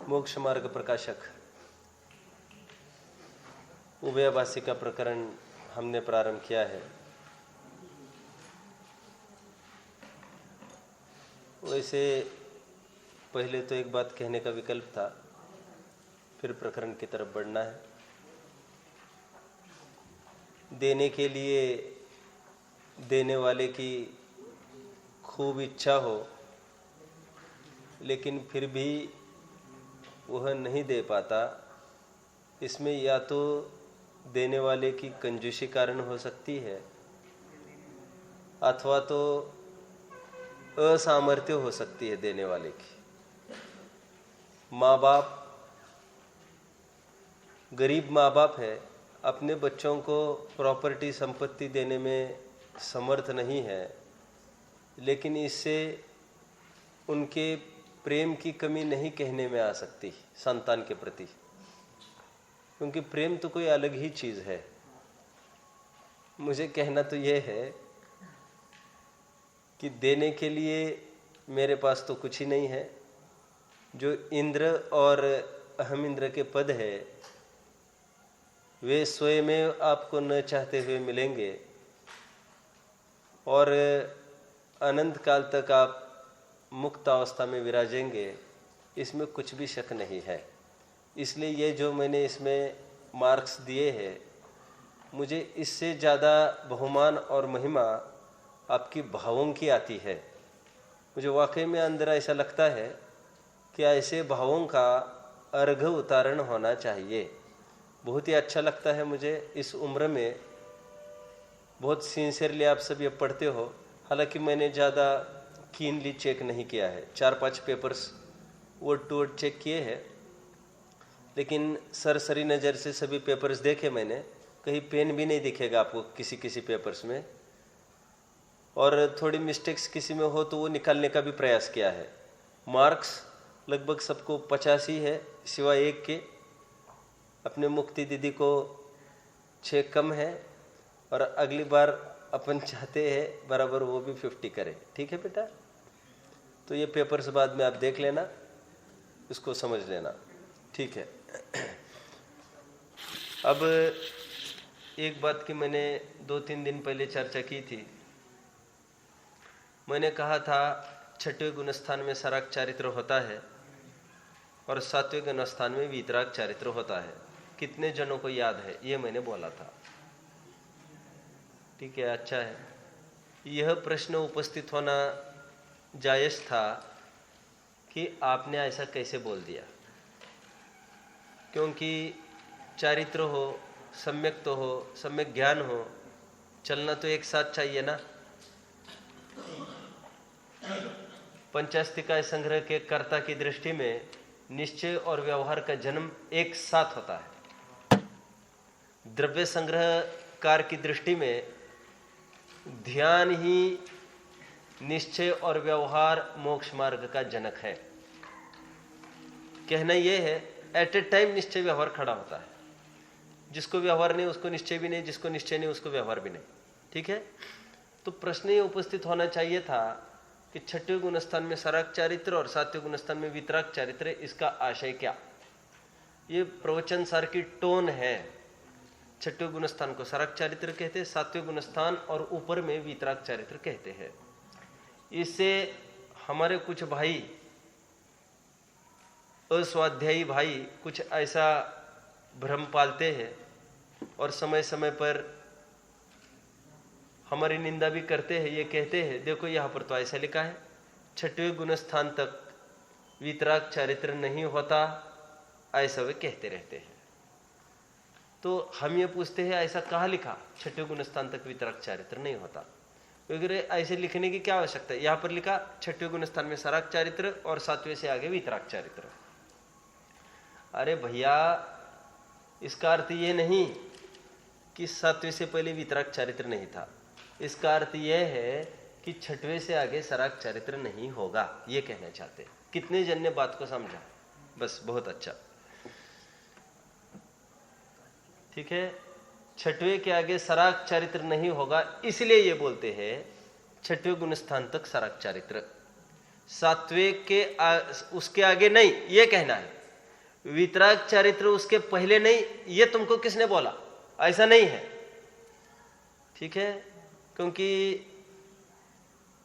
मोक्ष मार्ग प्रकाशक उभयभाषी का प्रकरण हमने प्रारंभ किया है। वैसे पहले तो एक बात कहने का विकल्प था, फिर प्रकरण की तरफ बढ़ना है। देने के लिए देने वाले की खूब इच्छा हो, लेकिन फिर भी वह नहीं दे पाता, इसमें या तो देने वाले की कंजूसी कारण हो सकती है, अथवा तो असामर्थ्य हो सकती है देने वाले की। माँ बाप, गरीब माँ बाप है, अपने बच्चों को प्रॉपर्टी संपत्ति देने में समर्थ नहीं है, लेकिन इससे उनके प्रेम की कमी नहीं कहने में आ सकती संतान के प्रति, क्योंकि प्रेम तो कोई अलग ही चीज़ है। मुझे कहना तो यह है कि देने के लिए मेरे पास तो कुछ ही नहीं है। जो इंद्र और अहम इंद्र के पद है, वे स्वयं आपको न चाहते हुए मिलेंगे और अनंत काल तक आप मुक्त अवस्था में विराजेंगे, इसमें कुछ भी शक नहीं है। इसलिए ये जो मैंने इसमें मार्क्स दिए हैं, मुझे इससे ज़्यादा बहुमान और महिमा आपकी भावों की आती है। मुझे वाकई में अंदर ऐसा लगता है कि ऐसे भावों का अर्घ उतारण होना चाहिए। बहुत ही अच्छा लगता है मुझे इस उम्र में। बहुत सिंसियरली आप सब ये पढ़ते हो, हालांकि मैंने ज़्यादा कीनली चेक नहीं किया है, 4-5 papers word to word check किए हैं, लेकिन सरसरी नज़र से सभी पेपर्स देखे मैंने। कहीं पेन भी नहीं दिखेगा आपको किसी किसी पेपर्स में, और थोड़ी मिस्टेक्स किसी में हो तो वो निकालने का भी प्रयास किया है। मार्क्स लगभग सबको 85 है, सिवाय एक के। अपने मुक्ति दीदी को 6 कम है, और अगली बार अपन चाहते हैं बराबर वो भी 50 करे। ठीक है बेटा? तो ये पेपर्स बाद में आप देख लेना, इसको समझ लेना। ठीक है। अब एक बात की मैंने 2-3 दिन पहले चर्चा की थी। मैंने कहा था 6वें गुणस्थान में सराग चारित्र होता है और 7वें गुणस्थान में वीतराग चारित्र होता है। कितने जनों को याद है? ये मैंने बोला था। ठीक है, अच्छा है। यह प्रश्न उपस्थित होना जायज़ था कि आपने ऐसा कैसे बोल दिया, क्योंकि चारित्र हो, सम्यक तो हो, सम्यक ज्ञान हो, चलना तो एक साथ चाहिए ना। पंचास्तिकाय संग्रह के कर्ता की दृष्टि में निश्चय और व्यवहार का जन्म एक साथ होता है। द्रव्य संग्रहकार की दृष्टि में ध्यान ही निश्चय और व्यवहार मोक्ष मार्ग का जनक है। कहना यह है, एट ए टाइम निश्चय व्यवहार खड़ा होता है। जिसको व्यवहार नहीं उसको निश्चय भी नहीं, जिसको निश्चय नहीं उसको व्यवहार भी नहीं। ठीक है? तो प्रश्न ये उपस्थित होना चाहिए था कि 6वें गुणस्थान में सराग चारित्र और 7वें गुणस्थान में वीतराग चारित्र, इसका आशय क्या? ये प्रवचन सार की टोन है। 6वें गुणस्थान को सराग चारित्र कहते हैं, 7वें गुणस्थान और ऊपर में वीतराग चारित्र कहते हैं। इससे हमारे कुछ भाई, अस्वाध्यायी भाई, कुछ ऐसा भ्रम पालते हैं और समय समय पर हमारी निंदा भी करते हैं। ये कहते हैं, देखो यहाँ पर तो ऐसा लिखा है 6वें गुणस्थान तक वीतराग चारित्र नहीं होता, ऐसा वे कहते रहते हैं। तो हम ये पूछते हैं, ऐसा कहाँ लिखा 6वें गुणस्थान तक वीतराग चारित्र नहीं होता? वगैरह ऐसे लिखने की क्या आवश्यकता है? यहाँ पर लिखा 6वें गुणस्थान में सराग चारित्र और 7वें से आगे वीतराग चारित्र। अरे भैया, इसका अर्थ ये नहीं कि 7वें से पहले वीतराग चारित्र नहीं था। इसका अर्थ यह है कि 6वें से आगे सराग चारित्र नहीं होगा, ये कहना चाहते हैं। कितने जन ने बात को समझा? बस, बहुत अच्छा। ठीक है, 6वें के आगे सराग चारित्र नहीं होगा, इसलिए ये बोलते हैं 6वें गुणस्थान तक सराग चारित्र, 7वें के उसके आगे नहीं, ये कहना है। वितराग चरित्र उसके पहले नहीं, ये तुमको किसने बोला? ऐसा नहीं है, ठीक है। क्योंकि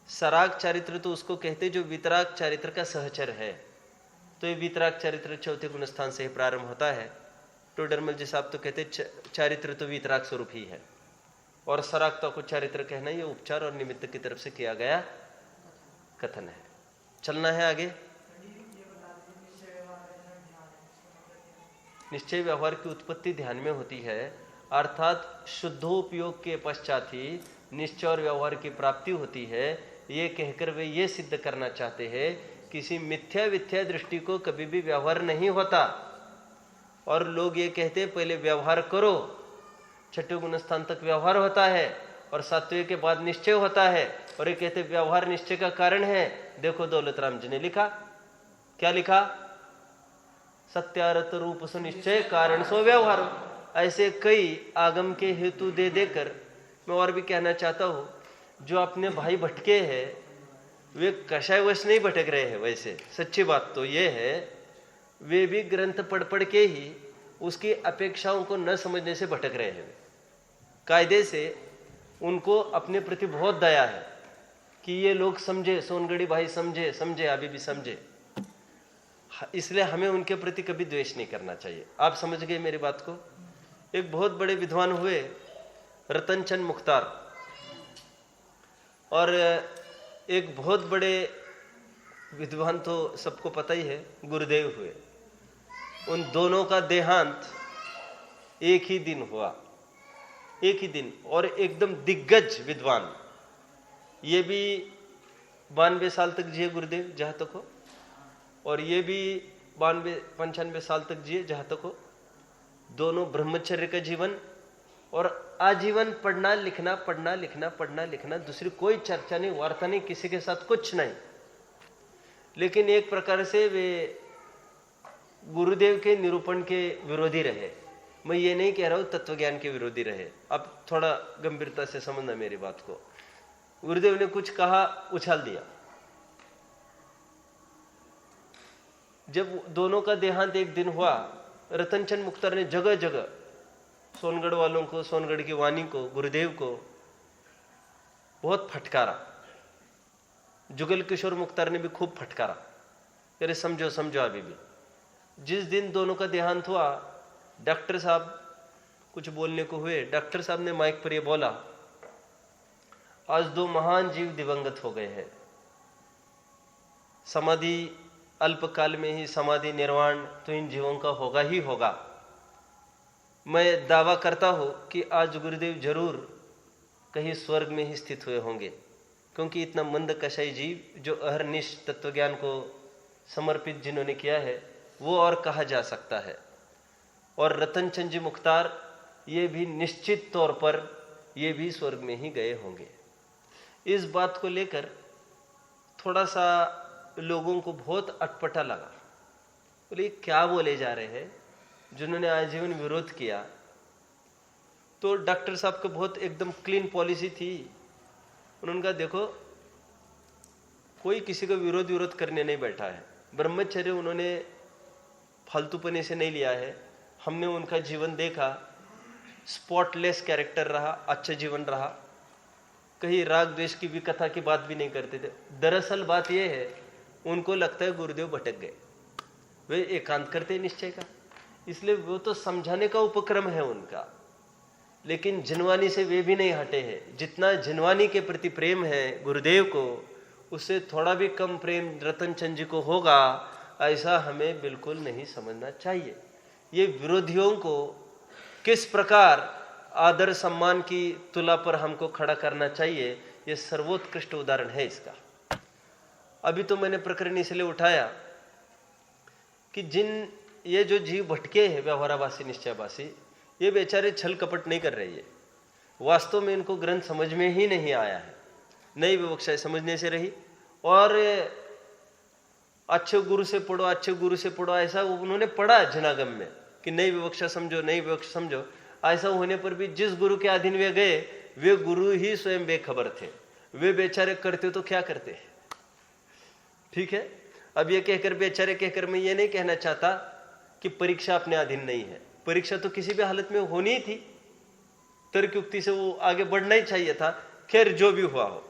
सराग चरित्र तो उसको कहते जो वितराग चरित्र का सहचर है। तो ये वितराग चरित्र चौथे गुण स्थान से ही प्रारंभ होता है। टोडरमल जी साहब तो कहते चरित्र तो वितराग स्वरूप ही है, और सरागता को चरित्र कहना ये उपचार और निमित्त की तरफ से किया गया कथन है। चलना है आगे। निश्चय व्यवहार की उत्पत्ति ध्यान में होती है, अर्थात शुद्धोपयोग के पश्चात ही निश्चय और व्यवहार की प्राप्ति होती है। ये कहकर वे ये सिद्ध करना चाहते हैं किसी मिथ्या विथ्या दृष्टि को कभी भी व्यवहार नहीं होता। और लोग ये कहते हैं पहले व्यवहार करो, छठे गुण स्थान तक व्यवहार होता है और सातवें के बाद निश्चय होता है। और ये कहते व्यवहार निश्चय का कारण है। देखो दौलत राम जी ने लिखा, क्या लिखा? सत्यारत रूप सो निश्चय कारण सो व्यवहार। ऐसे कई आगम के हेतु दे देकर मैं और भी कहना चाहता हूं, जो अपने भाई भटके हैं वे कषायवश नहीं भटक रहे हैं। वैसे सच्ची बात तो ये है, वे भी ग्रंथ पढ़ पढ़ के ही उसकी अपेक्षाओं को न समझने से भटक रहे हैं। कायदे से उनको अपने प्रति बहुत दया है कि ये लोग समझे, सोनगढ़ी भाई समझे, समझे अभी भी समझे, इसलिए हमें उनके प्रति कभी द्वेष नहीं करना चाहिए। आप समझ गए मेरी बात को। एक बहुत बड़े विद्वान हुए रतन चंद मुख्तार, और एक बहुत बड़े विद्वान तो सबको पता ही है गुरुदेव हुए। उन दोनों का देहांत एक ही दिन हुआ, एक ही दिन, और एकदम दिग्गज विद्वान। ये भी 92 साल तक जिए गुरुदेव जहां तक हो, और ये भी 92-95 साल तक जिए जहां तक हो। दोनों ब्रह्मचर्य का जीवन और आजीवन पढ़ना लिखना, पढ़ना लिखना, पढ़ना लिखना, दूसरी कोई चर्चा नहीं, वार्ता नहीं, किसी के साथ कुछ नहीं। लेकिन एक प्रकार से वे गुरुदेव के निरूपण के विरोधी रहे। मैं ये नहीं कह रहा हूं तत्वज्ञान के विरोधी रहे, अब थोड़ा गंभीरता से समझना मेरी बात को। गुरुदेव ने कुछ कहा, उछाल दिया। जब दोनों का देहांत एक दिन हुआ, रतनचंद मुख्तार ने जगह जगह सोनगढ़ वालों को, सोनगढ़ की वाणी को, गुरुदेव को बहुत फटकारा। जुगल किशोर मुख्तार ने भी खूब फटकारा, अरे समझो समझो अभी भी। जिस दिन दोनों का देहांत हुआ, डॉक्टर साहब कुछ बोलने को हुए। डॉक्टर साहब ने माइक पर यह बोला, आज दो महान जीव दिवंगत हो गए हैं। समाधि अल्पकाल में ही समाधि निर्वाण तो इन जीवों का होगा ही होगा। मैं दावा करता हूं कि आज गुरुदेव जरूर कहीं स्वर्ग में ही स्थित हुए होंगे, क्योंकि इतना मंद कषाई जीव जो अहरनिश तत्वज्ञान को समर्पित जिन्होंने किया है, वो और कहा जा सकता है। और रतन चंद जी मुख्तार ये भी निश्चित तौर पर ये भी स्वर्ग में ही गए होंगे। इस बात को लेकर थोड़ा सा लोगों को बहुत अटपटा लगा। बोले क्या बोले जा रहे हैं, जिन्होंने आजीवन विरोध किया। तो डॉक्टर साहब का बहुत एकदम क्लीन पॉलिसी थी। उन्होंने कहा देखो, कोई किसी का विरोध करने नहीं बैठा है। ब्रह्मचर्य उन्होंने फालतूपने से नहीं लिया है। हमने उनका जीवन देखा, स्पॉटलेस कैरेक्टर रहा, अच्छा जीवन रहा, कहीं राग द्वेष की भी कथा की बात भी नहीं करते थे। दरअसल बात यह है, उनको लगता है गुरुदेव भटक गए, वे एकांत करते निश्चय का, इसलिए वो तो समझाने का उपक्रम है उनका। लेकिन जिनवानी से वे भी नहीं हटे हैं। जितना जिनवानी के प्रति प्रेम है गुरुदेव को, उससे थोड़ा भी कम प्रेम रतन चंद जी को होगा, ऐसा हमें बिल्कुल नहीं समझना चाहिए। ये विरोधियों को किस प्रकार आदर सम्मान की तुला पर हमको खड़ा करना चाहिए, ये सर्वोत्कृष्ट उदाहरण है इसका। अभी तो मैंने प्रकरण इसलिए उठाया कि जिन ये जो जीव भटके हैं, व्यवहाराभासी निश्चयभासी, ये बेचारे छल कपट नहीं कर रहे हैं। वास्तव में इनको ग्रंथ समझ में ही नहीं आया है, नई विवक्षा समझने से रही। और अच्छे गुरु से पढ़ो, अच्छे गुरु से पढ़ो, ऐसा उन्होंने पढ़ा जनागम में कि नई विवक्षा समझो, नई विवक्षा समझो। ऐसा होने पर भी जिस गुरु के अधीन वे गए, वे गुरु ही स्वयं बेखबर थे। वे बेचारे करते तो क्या करते, ठीक है। अब ये कहकर बेचारे कहकर मैं ये नहीं कहना चाहता कि परीक्षा अपने अधीन नहीं है। परीक्षा तो किसी भी हालत में होनी ही थी, तर्क युक्ति से वो आगे बढ़ना ही चाहिए था। खैर जो भी हुआ हो,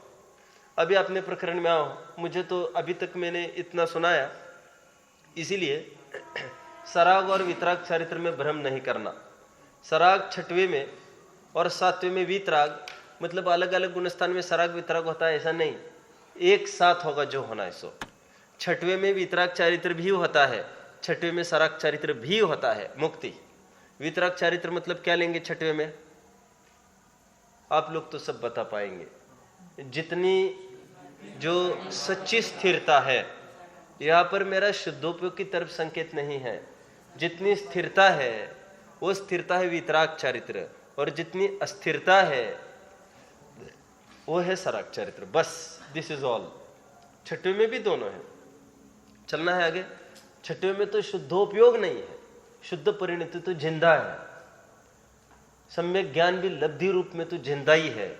अभी अपने प्रकरण में आओ। मुझे तो अभी तक मैंने इतना सुनाया, इसीलिए सराग और वितराग चरित्र में भ्रम नहीं करना। सराग 6वें में और 7वें में वितराग, मतलब अलग अलग गुणस्थान में सराग वितराग होता है ऐसा नहीं, एक साथ होगा जो होना है सो। 6वें में वितराग चरित्र भी होता है, 6वें में सराग चरित्र भी होता है। मुक्ति वितराग चरित्र मतलब क्या लेंगे 6वें में? आप लोग तो सब बता पाएंगे। जितनी जो सच्ची स्थिरता है, यहाँ पर मेरा शुद्धोपयोग की तरफ संकेत नहीं है, जितनी स्थिरता है वो स्थिरता है वितराग चरित्र, और जितनी अस्थिरता है वो है सराग चरित्र। बस दिस इज ऑल। 6वें में भी दोनों है, चलना है आगे। 6वें में तो शुद्धोपयोग नहीं है, शुद्ध परिणति तो जिंदा है, सम्यक ज्ञान भी लब्धि रूप में तो जिंदा ही है,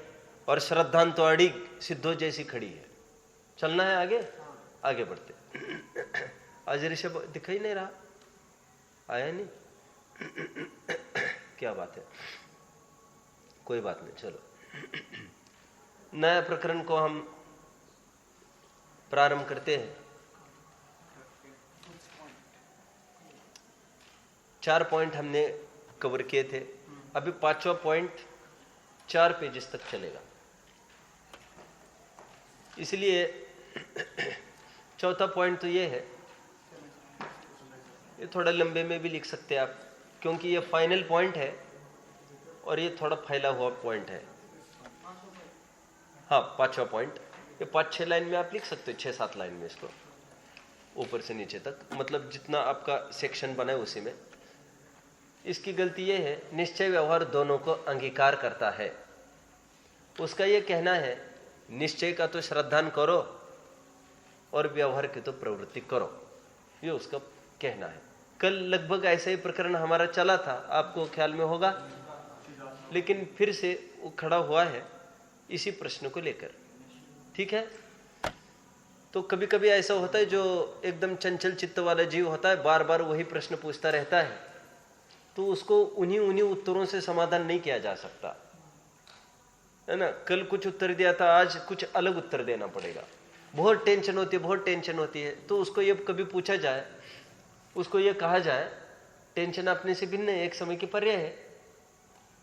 और श्रद्धांत तो अड़िग सिद्धो जैसी खड़ी है। चलना है आगे, आगे बढ़ते। आज ऋषभ दिखाई नहीं रहा, आया नहीं क्या बात है, कोई बात नहीं, चलो नया प्रकरण को हम प्रारंभ करते हैं। 4 पॉइंट हमने कवर किए थे, अभी 5वां पॉइंट 4 पेजेस तक चलेगा, इसलिए चौथा पॉइंट तो ये है, ये थोड़ा लंबे में भी लिख सकते हैं आप, क्योंकि ये फाइनल पॉइंट है और ये थोड़ा फैला हुआ पॉइंट है। हाँ 5वां पॉइंट, ये 5-6 लाइन में आप लिख सकते हो, 6-7 लाइन में इसको ऊपर से नीचे तक, मतलब जितना आपका सेक्शन बना है उसी में। इसकी गलती ये है, निश्चय व्यवहार दोनों को अंगीकार करता है। उसका ये कहना है निश्चय का तो श्रद्धान करो और व्यवहार की तो प्रवृत्ति करो, ये उसका कहना है। कल लगभग ऐसा ही प्रकरण हमारा चला था, आपको ख्याल में होगा, लेकिन फिर से वो खड़ा हुआ है इसी प्रश्न को लेकर। ठीक है, तो कभी कभी ऐसा होता है जो एकदम चंचल चित्त वाला जीव होता है, बार बार वही प्रश्न पूछता रहता है, तो उसको उन्हीं उत्तरों से समाधान नहीं किया जा सकता है ना। कल कुछ उत्तर दिया था, आज कुछ अलग उत्तर देना पड़ेगा। बहुत टेंशन होती है, बहुत टेंशन होती है, तो उसको ये कभी पूछा जाए, उसको ये कहा जाए टेंशन अपने से भिन्न है, एक समय की पर्याय है,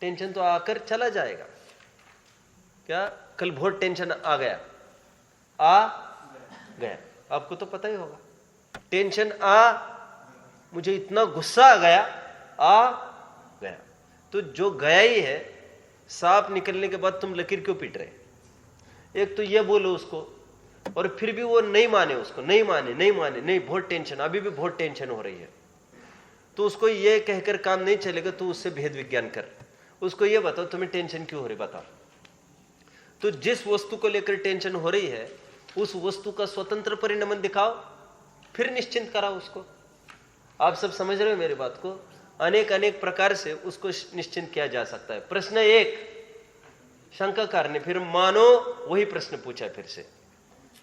टेंशन तो आकर चला जाएगा। क्या कल बहुत टेंशन आ गया, आ गया, आपको तो पता ही होगा। टेंशन मुझे इतना गुस्सा आ गया, आ गया, तो जो गया ही है, सांप निकलने के बाद तुम लकीर क्यों पीट रहे? एक तो ये बोलो उसको, और फिर भी वो नहीं माने, उसको नहीं माने, बहुत टेंशन, अभी भी बहुत टेंशन हो रही है, तो उसको ये कहकर काम नहीं चलेगा, तो उससे भेद विज्ञान कर, उसको ये बताओ तुम्हें टेंशन क्यों हो रही, बताओ। तो जिस वस्तु को लेकर टेंशन हो रही है उस वस्तु का स्वतंत्र परिणमन दिखाओ, फिर निश्चिंत कराओ उसको। आप सब समझ रहे हो मेरी बात को? अनेक प्रकार से उसको निश्चिंत किया जा सकता है। प्रश्न 1 शंकाकार ने फिर मानो वही प्रश्न पूछा फिर से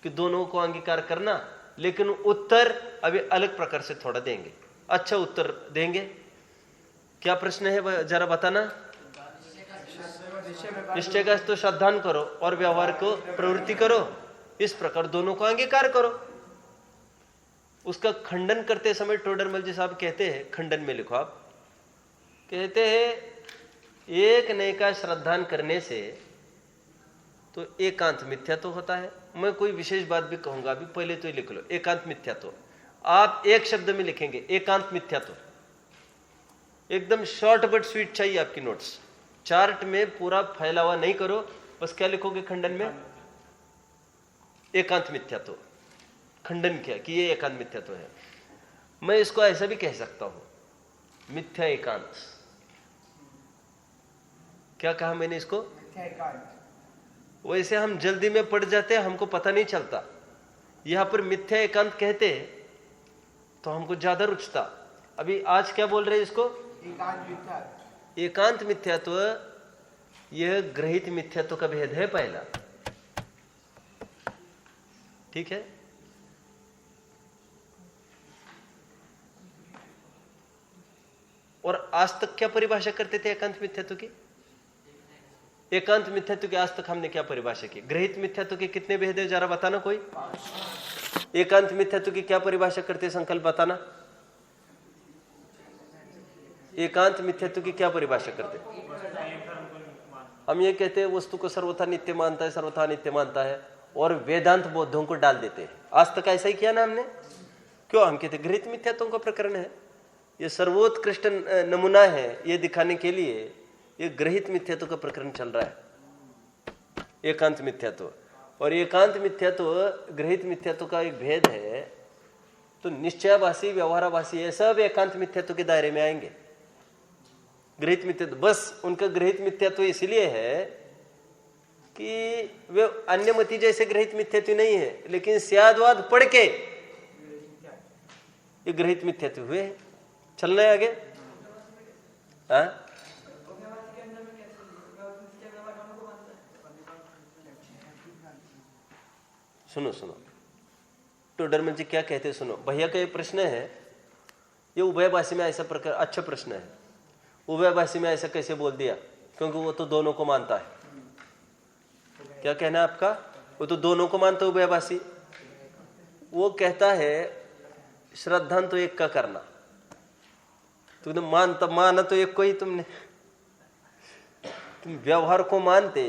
कि दोनों को अंगीकार करना, लेकिन उत्तर अभी अलग प्रकार से थोड़ा देंगे, अच्छा उत्तर देंगे। क्या प्रश्न है जरा बताना? निश्चय का तो श्रद्धान करो और व्यवहार को प्रवृत्ति करो, इस प्रकार दोनों को अंगीकार करो। उसका खंडन करते समय टोडरमल जी साहब कहते हैं, खंडन में लिखो आप, कहते हैं एक नए का श्रद्धान करने से तो एकांत मिथ्या तो होता है। मैं कोई विशेष बात भी कहूंगा, अभी पहले तो ही लिख लो एकांत मिथ्या तो। आप एक शब्द में लिखेंगे एकांत मिथ्या तो, एकदम शॉर्ट बट स्वीट चाहिए आपकी नोट्स, चार्ट में पूरा फैलावा नहीं करो, बस क्या लिखोगे खंडन में? एकांत मिथ्या तो। खंडन किया कि ये एकांत मिथ्या तो है। मैं इसको ऐसा भी कह सकता हूं, मिथ्या एकांत। क्या कहा मैंने इसको? मिथ्या एकांत। वैसे हम जल्दी में पड़ जाते हैं, हमको पता नहीं चलता। यहां पर मिथ्या एकांत कहते तो हमको ज्यादा रुचता। अभी आज क्या बोल रहे हैं इसको? एकांत मिथ्या। एकांत मिथ्यात्व, यह ग्रहित मिथ्यात्व का भेद है पहला। ठीक है, आज तक क्या परिभाषा करते थे एकांत मिथ्यात्व की? एकांत मिथ्यात्व की आज तक हमने क्या परिभाषा की? गृहीत मिथ्यात्व के कितने भेद है जरा बताना कोई? एकांत मिथ्यात्व की क्या परिभाषा करते, संकल्प बताना। एकांत मिथ्यात्व की क्या परिभाषा करते? हम ये कहते हैं वस्तु को सर्वथा नित्य मानता है, सर्वथा अनित्य मानता है, और वेदांत बौद्धों को डाल देते हैं। आज तक ऐसा ही किया ना हमने। क्यों? हम कहते गृहीत मिथ्यात्वों का प्रकरण है, ये सर्वोत्कृष्ट नमूना है, ये दिखाने के लिए ये गृहीत मिथ्यात्व का प्रकरण चल रहा है, एकांत मिथ्यात्व। और एकांत मिथ्यात्व गृहीत मिथ्यात्व का एक भेद है। तो निश्चयाभासी, व्यवहाराभासी, ये सब एकांत मिथ्यात्व के दायरे में आएंगे। गृहीत मिथ्यात्व बस उनका गृहीत मिथ्यात्व इसलिए है कि वे अन्यमति जैसे गृहीत मिथ्यात्व नहीं है, लेकिन स्यादवाद पढ़ के ये गृहीत मिथ्यात्व हुए। चलना है आगे। हाँ, सुनो सुनो, टोडरमल जी क्या कहते हैं सुनो। भैया का ये प्रश्न है, ये उभयभाषी में ऐसा प्रकार अच्छा प्रश्न है। उभयभाषी में ऐसा कैसे बोल दिया? क्योंकि वो तो दोनों को मानता है। क्या कहना है आपका? वो तो दोनों को मानता है उभयभाषी। वो कहता है श्रद्धान तो एक का करना, तुमने माना तो एक को ही तुमने। तुम व्यवहार को मानते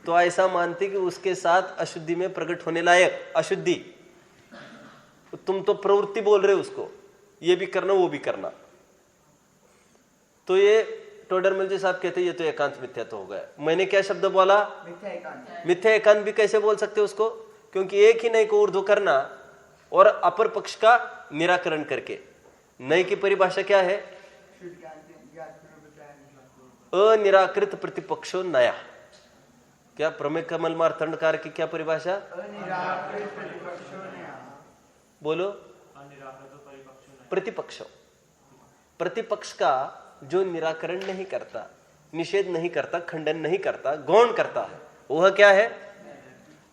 तो ऐसा मानते कि उसके साथ अशुद्धि में प्रकट होने लायक अशुद्धि, तुम तो प्रवृत्ति बोल रहे हो उसको, ये भी करना वो भी करना। तो ये टोडरमल जी साहब कहते हैं ये तो एकांत मिथ्यात्व हो गया। मैंने क्या शब्द बोला? मिथ्या एकांत भी कैसे बोल सकते उसको? क्योंकि एक ही नई को ऊर्ध्व करना और अपर पक्ष का निराकरण करके। नई की परिभाषा क्या है? अनिराकृत प्रतिपक्षो नया। क्या प्रमेय कमल मार्तंडकार की क्या परिभाषा? बोलो। प्रतिपक्ष, प्रतिपक्ष का जो निराकरण नहीं करता, निषेध नहीं करता, खंडन नहीं करता, गौण करता है, वह क्या है?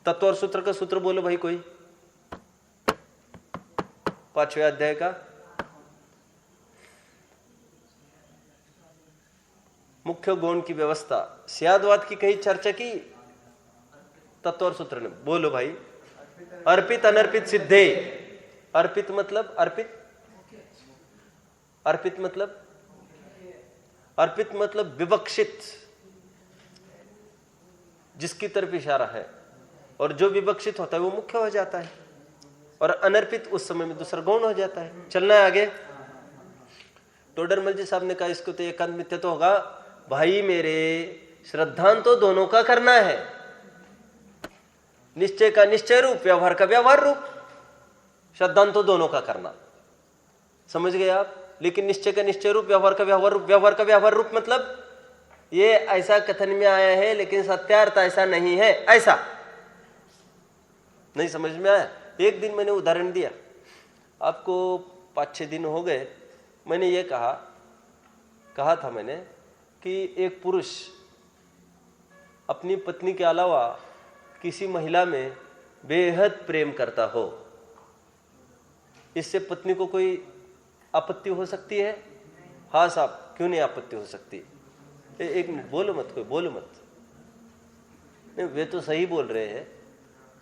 तत्व और सूत्र का सूत्र बोलो भाई कोई, 5वें अध्याय का। मुख्य गौण की व्यवस्था, स्यादवाद की कहीं चर्चा की तत्व और सूत्र ने? बोलो भाई। अर्पित अनर्पित सिद्धे। अर्पित मतलब अर्पित, अर्पित मतलब अर्पित मतलब विवक्षित, जिसकी तरफ इशारा है, और जो विवक्षित होता है वो मुख्य हो जाता है, और अनर्पित उस समय में दूसरा गौण हो जाता है। चलना है आगे। टोडरमल जी साहब ने कहा इसको तो एकांत मिथ्या तो होगा। भाई मेरे, श्रद्धान तो दोनों का करना है, निश्चय का निश्चय रूप, व्यवहार का व्यवहार रूप। श्रद्धान तो दोनों का करना, समझ गए आप? लेकिन निश्चय का निश्चय रूप, व्यवहार का व्यवहार रूप। व्यवहार का व्यवहार रूप मतलब ये ऐसा कथन में आया है लेकिन सत्यार्थ ऐसा नहीं है, ऐसा नहीं समझ में आया? एक दिन मैंने उदाहरण दिया आपको, 5-6 दिन हो गए। मैंने ये कहा था मैंने कि एक पुरुष अपनी पत्नी के अलावा किसी महिला में बेहद प्रेम करता हो, इससे पत्नी को कोई आपत्ति हो सकती है? हाँ साहब, क्यों नहीं आपत्ति हो सकती? एक बोलो मत, कोई बोलो मत। नहीं, वे तो सही बोल रहे हैं।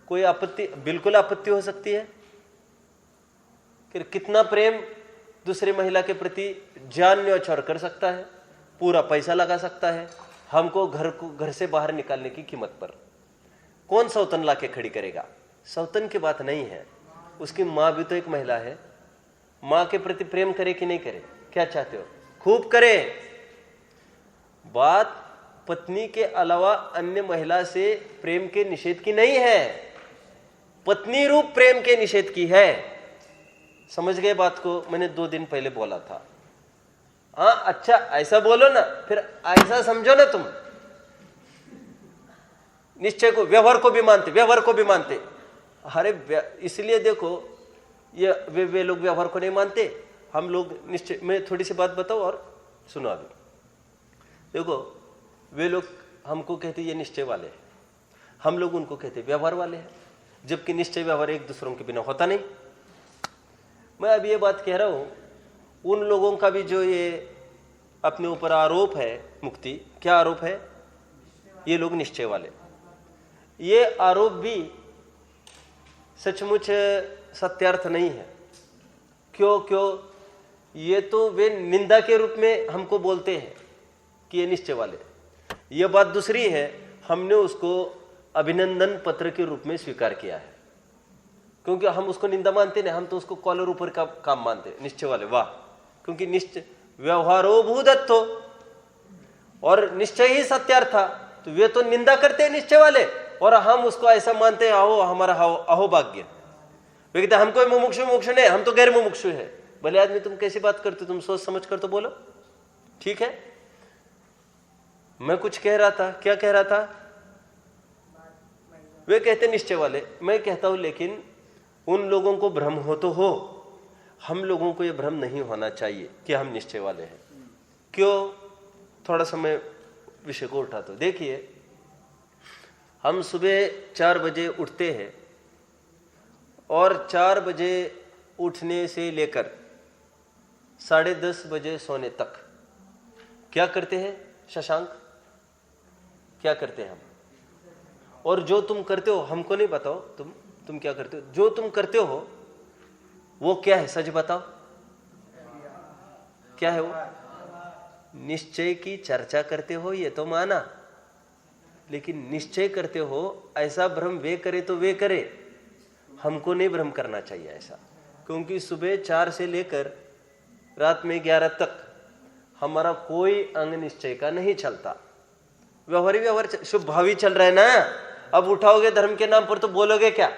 कोई आपत्ति, बिल्कुल आपत्ति हो सकती है। कि कितना प्रेम दूसरी महिला के प्रति जान न्यौछावर कर सकता है, पूरा पैसा लगा सकता है हमको घर से बाहर निकालने की कीमत पर। कौन सौतन ला के खड़ी करेगा? सौतन की बात नहीं है, उसकी माँ भी तो एक महिला है। माँ के प्रति प्रेम करे कि नहीं करे? क्या चाहते हो? खूब करे। बात पत्नी के अलावा अन्य महिला से प्रेम के निषेध की नहीं है, पत्नी रूप प्रेम के निषेध की है। समझ गए बात को? मैंने 2 दिन पहले बोला था। हाँ अच्छा, ऐसा बोलो ना, फिर ऐसा समझो ना तुम। निश्चय को, व्यवहार को भी मानते, व्यवहार को भी मानते। अरे इसलिए देखो, ये वे लोग व्यवहार को नहीं मानते, हम लोग निश्चय। मैं थोड़ी सी बात बताऊं और सुनो अभी। देखो, वे लोग हमको कहते ये निश्चय वाले हैं, हम लोग उनको कहते व्यवहार वाले हैं, जबकि निश्चय व्यवहार एक दूसरों के बिना होता नहीं। मैं अभी ये बात कह रहा हूं, उन लोगों का भी जो ये अपने ऊपर आरोप है मुक्ति। क्या आरोप है? ये लोग निश्चय वाले। ये आरोप भी सचमुच सत्यार्थ नहीं है। क्यों? ये तो वे निंदा के रूप में हमको बोलते हैं कि ये निश्चय वाले। ये बात दूसरी है, हमने उसको अभिनंदन पत्र के रूप में स्वीकार किया है, क्योंकि हम उसको निंदा मानते नहीं, हम तो उसको कॉलर ऊपर का काम मानते हैं। निश्चय वाले, वाह! क्योंकि निश्चय व्यवहारो भूदत्तो, और निश्चय ही सत्यार्थ था, तो वे तो निंदा करते हैं निश्चय वाले, और हम उसको ऐसा मानते हैं अहो हमारा अहोभाग्य। वे कहते हमको मुमुक्षु मोक्ष नहीं, हम तो गैर मुमुक्षु है। भले आदमी, तुम कैसी बात करते हो? तुम सोच समझ कर तो बोलो। ठीक है, मैं कुछ कह रहा था। क्या कह रहा था? वे कहते निश्चय वाले, मैं कहता हूं लेकिन उन लोगों को भ्रम हो तो हो, हम लोगों को यह भ्रम नहीं होना चाहिए कि हम निश्चय वाले हैं। क्यों? थोड़ा समय विषय को उठा तो देखिए, हम सुबह 4 बजे उठते हैं और 4 बजे उठने से लेकर 10:30 बजे सोने तक क्या करते हैं शशांक? क्या करते हैं हम? और जो तुम करते हो हमको नहीं बताओ, तुम क्या करते हो? जो तुम करते हो वो क्या है? सच बताओ, क्या है वो? निश्चय की चर्चा करते हो, ये तो माना, लेकिन निश्चय करते हो ऐसा भ्रम वे करे तो वे करे, हमको नहीं भ्रम करना चाहिए ऐसा। क्योंकि सुबह 4 से लेकर रात में 11 तक हमारा कोई अंग निश्चय का नहीं चलता। व्यवहार शुभ भावी चल रहा है ना। अब उठाओगे धर्म के नाम पर तो बोलोगे क्या?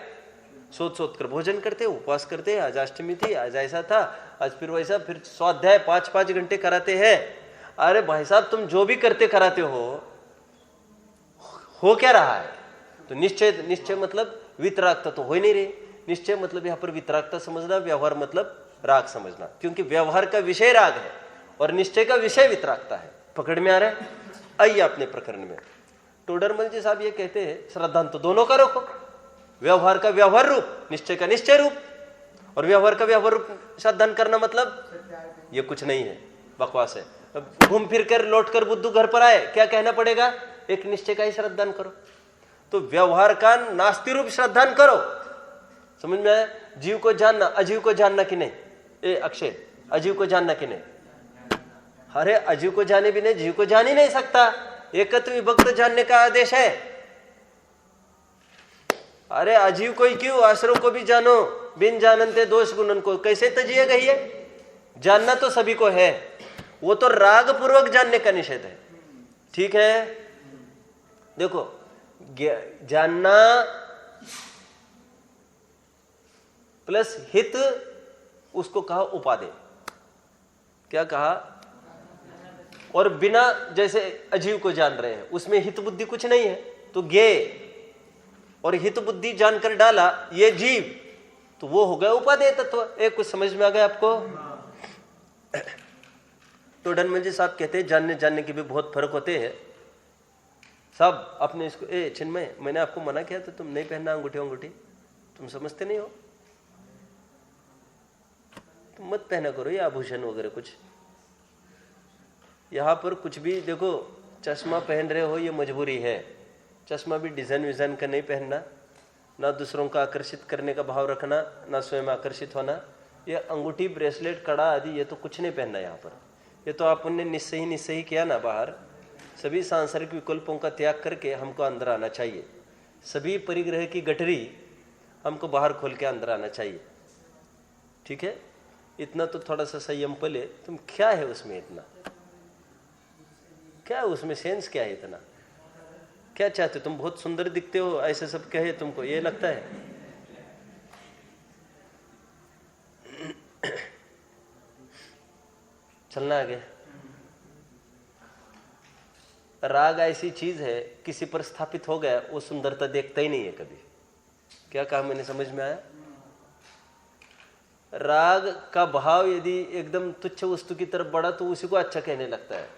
सोच कर भोजन करते, उपवास करते, आज अष्टमी थी, आज ऐसा था, आज फिर वैसा, फिर स्वाध्याय 5-5 घंटे कराते हैं। अरे भाई साहब, तुम जो भी करते कराते हो क्या रहा है? तो निश्चय मतलब वितरागता तो हो ही नहीं रही। निश्चय मतलब यहाँ पर वितरागता समझना, व्यवहार मतलब राग समझना, क्योंकि व्यवहार का विषय राग है और निश्चय का विषय वितरागता है। पकड़ में आ रहा है? आइए अपने प्रकरण में। टोडरमल जी साहब ये कहते हैं श्रद्धांत तो दोनों का रखो, व्यवहार का व्यवहार रूप, निश्चय का निश्चय रूप। और व्यवहार का व्यवहार रूप श्रद्धान करना मतलब ये कुछ नहीं है, बकवास है। घूम फिर कर लौट कर बुद्धू घर पर आए, क्या कहना पड़ेगा? एक निश्चय का ही श्रद्धान करो। तो व्यवहार का नास्ति रूप श्रद्धान करो। समझ में आया? जीव को जानना, अजीव को जानना कि नहीं? अक्षय, अजीव को जानना कि नहीं? अरे अजीव को जाने भी नहीं, जीव को जान ही नहीं सकता। एकत्व विभक्त जानने का आदेश है। अरे अजीव को ही क्यों, आश्रम को भी जानो, बिन जानते दोष गुणन को कैसे तजिएगा? ये जानना तो सभी को है, वो तो राग पूर्वक जानने का निषेध है। ठीक है, देखो जानना प्लस हित, उसको कहा उपादेय। क्या कहा? और बिना, जैसे अजीव को जान रहे हैं, उसमें हित बुद्धि कुछ नहीं है, तो ज्ञेय और हित बुद्धि जानकर डाला ये जीव, तो वो हो गया उपादेय तत्व। एक कुछ समझ में आ गया आपको? तो डनमल जी साहब कहते हैं जानने के भी बहुत फर्क होते हैं सब। अपने इसको चिन्मय, मैंने आपको मना किया तो तुम नहीं पहनना अंगूठी, तुम समझते नहीं हो, तुम मत पहना करो ये आभूषण वगैरह कुछ। यहाँ पर कुछ भी देखो, चश्मा पहन रहे हो ये मजबूरी है। चश्मा भी डिजाइन विजाइन का नहीं पहनना, ना दूसरों का आकर्षित करने का भाव रखना, ना स्वयं आकर्षित होना। ये अंगूठी, ब्रेसलेट, कड़ा आदि ये तो कुछ नहीं पहनना यहाँ पर। ये तो आपने निश्चय ही किया ना बाहर। सभी सांसारिक विकल्पों का त्याग करके हमको अंदर आना चाहिए। सभी परिग्रह की गठरी हमको बाहर खोल के अंदर आना चाहिए। ठीक है, इतना तो थोड़ा सा संयम पले। तुम क्या है उसमें इतना? क्या है उसमें? सेंस क्या है इतना? क्या चाहते हो तुम? बहुत सुंदर दिखते हो ऐसे सब कहे तुमको, ये लगता है? चलना आगे। राग ऐसी चीज है, किसी पर स्थापित हो गया वो सुंदरता देखता ही नहीं है कभी। क्या कहा मैंने? समझ में आया? राग का भाव यदि एकदम तुच्छ वस्तु की तरफ बढ़ा तो उसी को अच्छा कहने लगता है।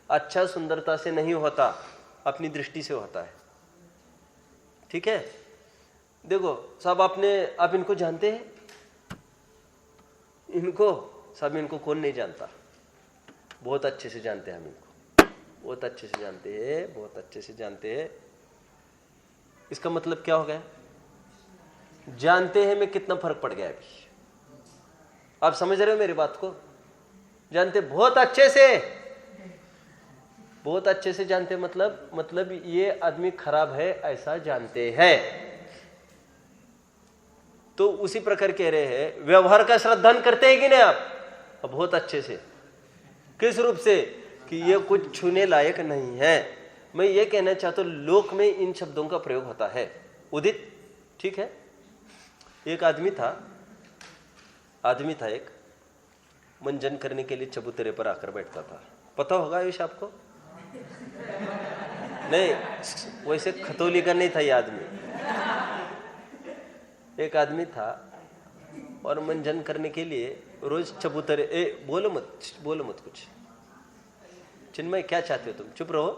अच्छा सुंदरता से नहीं होता, अपनी दृष्टि से होता है। ठीक है, देखो साहब, आप इनको जानते हैं? इनको साहब, इनको कौन नहीं जानता? बहुत अच्छे से जानते हैं हम इनको, बहुत अच्छे से जानते हैं, बहुत अच्छे से जानते हैं। इसका मतलब क्या हो गया? जानते हैं में कितना फर्क पड़ गया अभी? आप समझ रहे हो मेरी बात को? जानते बहुत अच्छे से, बहुत अच्छे से जानते मतलब ये आदमी खराब है ऐसा जानते हैं। तो उसी प्रकार कह रहे हैं व्यवहार का श्रद्धान करते हैं कि नहीं आप? बहुत अच्छे से। किस रूप से? कि ये कुछ छूने लायक नहीं है। मैं ये कहना चाहता हूं लोक में इन शब्दों का प्रयोग होता है। उदित, ठीक है। एक आदमी था एक, मंजन करने के लिए चबूतरे पर आकर बैठता था। पता होगा ये आपको? नहीं, वैसे खतौली का नहीं था ये आदमी। एक आदमी था और मंजन करने के लिए रोज चबूतरे, बोलो मत कुछ। चिन्मय क्या चाहते हो तुम? चुप रहो।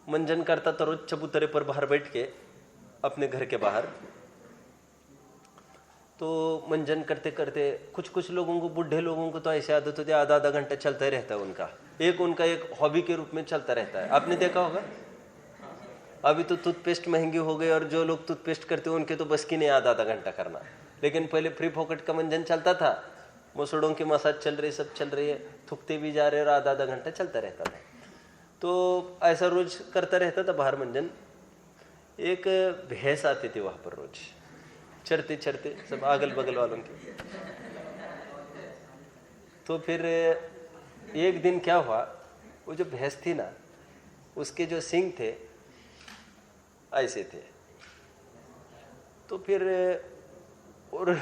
मंजन करता तो रोज चबूतरे पर बाहर बैठ के, अपने घर के बाहर। तो मंजन करते करते कुछ लोगों को, बूढ़े लोगों को तो ऐसे आदत होती है आधा घंटा चलता ही रहता है उनका एक हॉबी के रूप में चलता रहता है। आपने देखा होगा। अभी तो टूथपेस्ट महंगी हो गई और जो लोग टूथपेस्ट करते हैं उनके तो बस की नहीं आधा घंटा करना। लेकिन पहले फ्री पॉकेट का मंजन चलता था, मसूड़ों की मसाज चल रही, सब चल रही है, थूकते भी जा रहे और आधा घंटा चलता रहता था। तो ऐसा रोज करता रहता था बाहर मंजन। एक भैंस आती थी वहां पर रोज, चढ़ते चढ़ते सब अगल बगल वालों की। तो फिर एक दिन क्या हुआ, वो जो भैंस थी ना, उसके जो सींग थे ऐसे थे। तो फिर और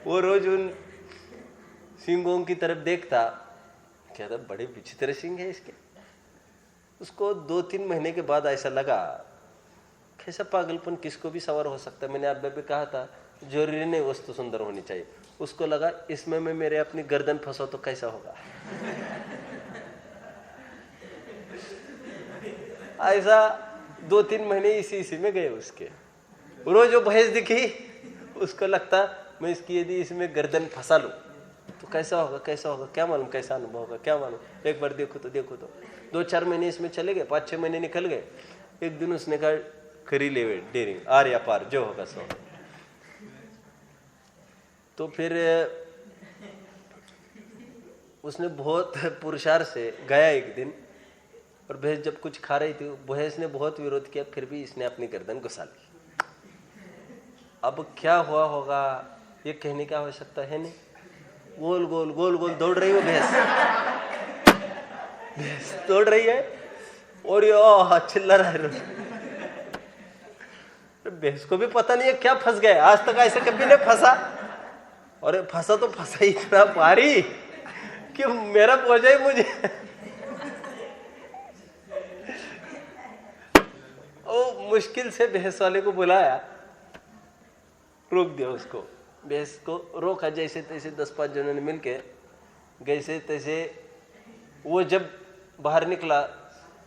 वो रोज उन सींगों की तरफ देखता, कहता बड़े विचित्र सींग है इसके। उसको 2-3 महीने के बाद ऐसा लगा कैसा पागलपन किसको भी सवार हो सकता है। मैंने आप भी कहा था जरूरी नहीं वस्तु सुंदर होनी चाहिए। उसको लगा इसमें मैं मेरे अपनी गर्दन फंसा तो कैसा होगा। ऐसा 2-3 महीने इसी में गए उसके। रोज जो भैंस दिखी उसको लगता मैं इसकी यदि इसमें गर्दन फंसा लूं तो कैसा होगा, क्या मालूम कैसा अनुभव होगा, क्या मालूम। एक बार देखो तो 2-4 महीने इसमें चले गए, 5-6 महीने निकल गए। एक दिन उसने कहा करी ले डेरिंग, आर या पार जो होगा सो। तो फिर उसने बहुत पुरुषार्थ से गया एक दिन, और भैंस जब कुछ खा रही थी, भैंस ने बहुत विरोध किया, फिर भी इसने अपनी गर्दन घुसा ली। अब क्या हुआ होगा ये कहने की आवश्यकता है नहीं। गोल गोल दौड़ रही हो भैंस दौड़ रही है और ये चिल्ला रहा है। भैंस को भी पता नहीं है क्या फंस गए, आज तक ऐसे कभी नहीं फंसा। और फंसा तो फंसा इतना भारी कि मेरा पहुंचा ही मुझे। ओ मुश्किल से भैंस वाले को बुलाया, रोक दिया उसको। भैंस को रोका, जैसे तैसे 10-5 जनों ने मिलके जैसे तैसे वो जब बाहर निकला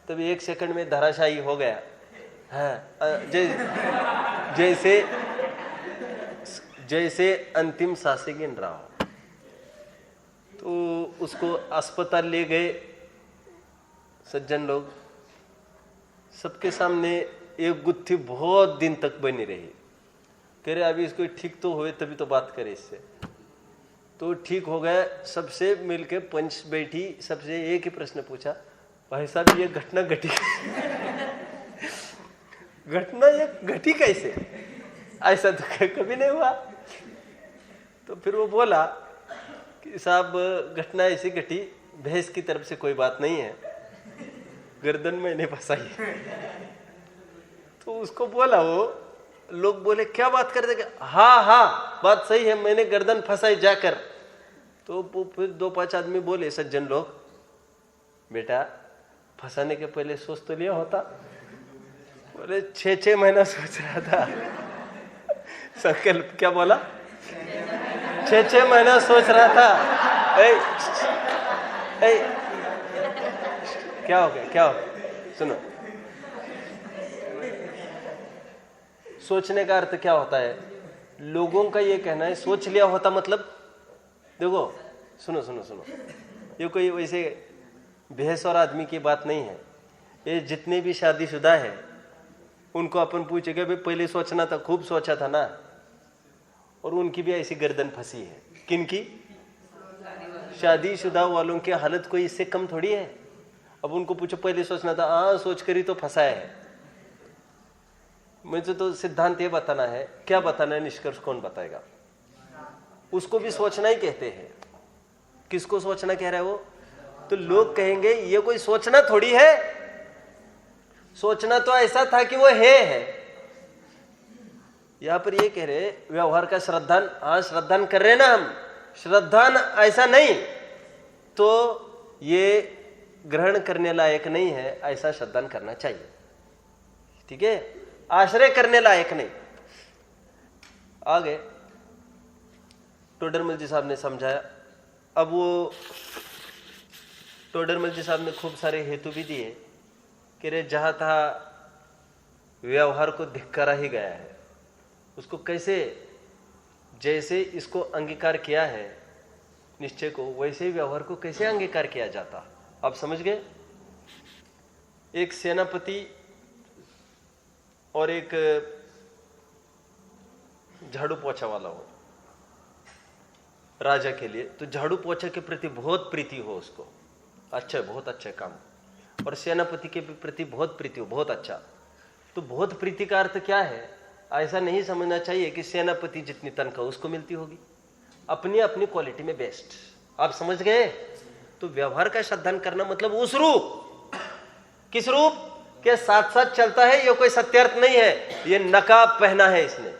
तब 1 सेकंड में धराशायी हो गया। हाँ, जैसे अंतिम सांसें गिन रहा हो। तो उसको अस्पताल ले गए सज्जन लोग। सबके सामने एक गुत्थी बहुत दिन तक बनी रही। कह रहे अभी इसको ठीक तो हुए तभी तो बात करे इससे। तो ठीक हो गया, सबसे मिलके पंच बैठी, सबसे एक ही प्रश्न पूछा, भाई साहब ये घटना घटी घटी कैसे? ऐसा तो कभी नहीं हुआ। तो फिर वो बोला कि साहब घटना ऐसी घटी, भैंस की तरफ से कोई बात नहीं है, गर्दन मैंने फंसाई। तो उसको बोला, वो लोग बोले क्या बात कर रहे? हाँ बात सही है, मैंने गर्दन फंसाई जाकर। तो फिर 2-5 आदमी बोले सज्जन लोग, बेटा फंसाने के पहले सोच तो लिया होता। बोले 6 महीना सोच रहा था। संकल्प क्या बोला? 6 महीना सोच रहा था। क्या हो गया? सुनो, सोचने का अर्थ क्या होता है? लोगों का ये कहना है सोच लिया होता मतलब, देखो सुनो सुनो सुनो, ये कोई वैसे भैंस और आदमी की बात नहीं है। ये जितने भी शादीशुदा है उनको अपन पूछेंगे भाई पहले सोचना था, खूब सोचा था ना, और उनकी भी ऐसी गर्दन फंसी है। किनकी? शादीशुदा वालों की हालत कोई इससे कम थोड़ी है। अब उनको पूछो पहले सोचना था, हाँ सोच कर ही तो फंसा है। मुझे तो सिद्धांत ये बताना है, क्या बताना है, निष्कर्ष कौन बताएगा? उसको भी सोचना ही कहते हैं। किसको सोचना कह रहा है वो? तो लोग कहेंगे ये कोई सोचना थोड़ी है, सोचना तो ऐसा था कि वो है। यहां पर ये कह रहे व्यवहार का श्रद्धान, हाँ श्रद्धान कर रहे ना हम, श्रद्धान ऐसा नहीं तो ये ग्रहण करने लायक नहीं है, ऐसा श्रद्धान करना चाहिए। ठीक है, आश्रय करने लायक नहीं। आगे टोडरमल जी साहब ने समझाया। अब वो टोडरमल जी साहब ने खूब सारे हेतु भी दिए कि रे जहां तहा व्यवहार को धिक्कारा ही गया है, उसको कैसे, जैसे इसको अंगीकार किया है निश्चय को, वैसे ही व्यवहार को कैसे अंगीकार किया जाता। आप समझ गए? एक सेनापति और एक झाड़ू पोछा वाला हो राजा के लिए, तो झाड़ू पोछा के प्रति बहुत प्रीति हो उसको, अच्छा बहुत अच्छा काम, और सेनापति के प्रति बहुत प्रीति हो, बहुत अच्छा। तो बहुत प्रीति का अर्थ क्या है? ऐसा नहीं समझना चाहिए कि सेनापति जितनी तनख्वाह उसको मिलती होगी, अपनी अपनी क्वालिटी में बेस्ट। आप समझ गए? तो व्यवहार का श्रद्धान करना मतलब उस रूप, किस रूप के साथ साथ चलता है। ये कोई सत्यार्थ नहीं है, ये नकाब पहना है इसने,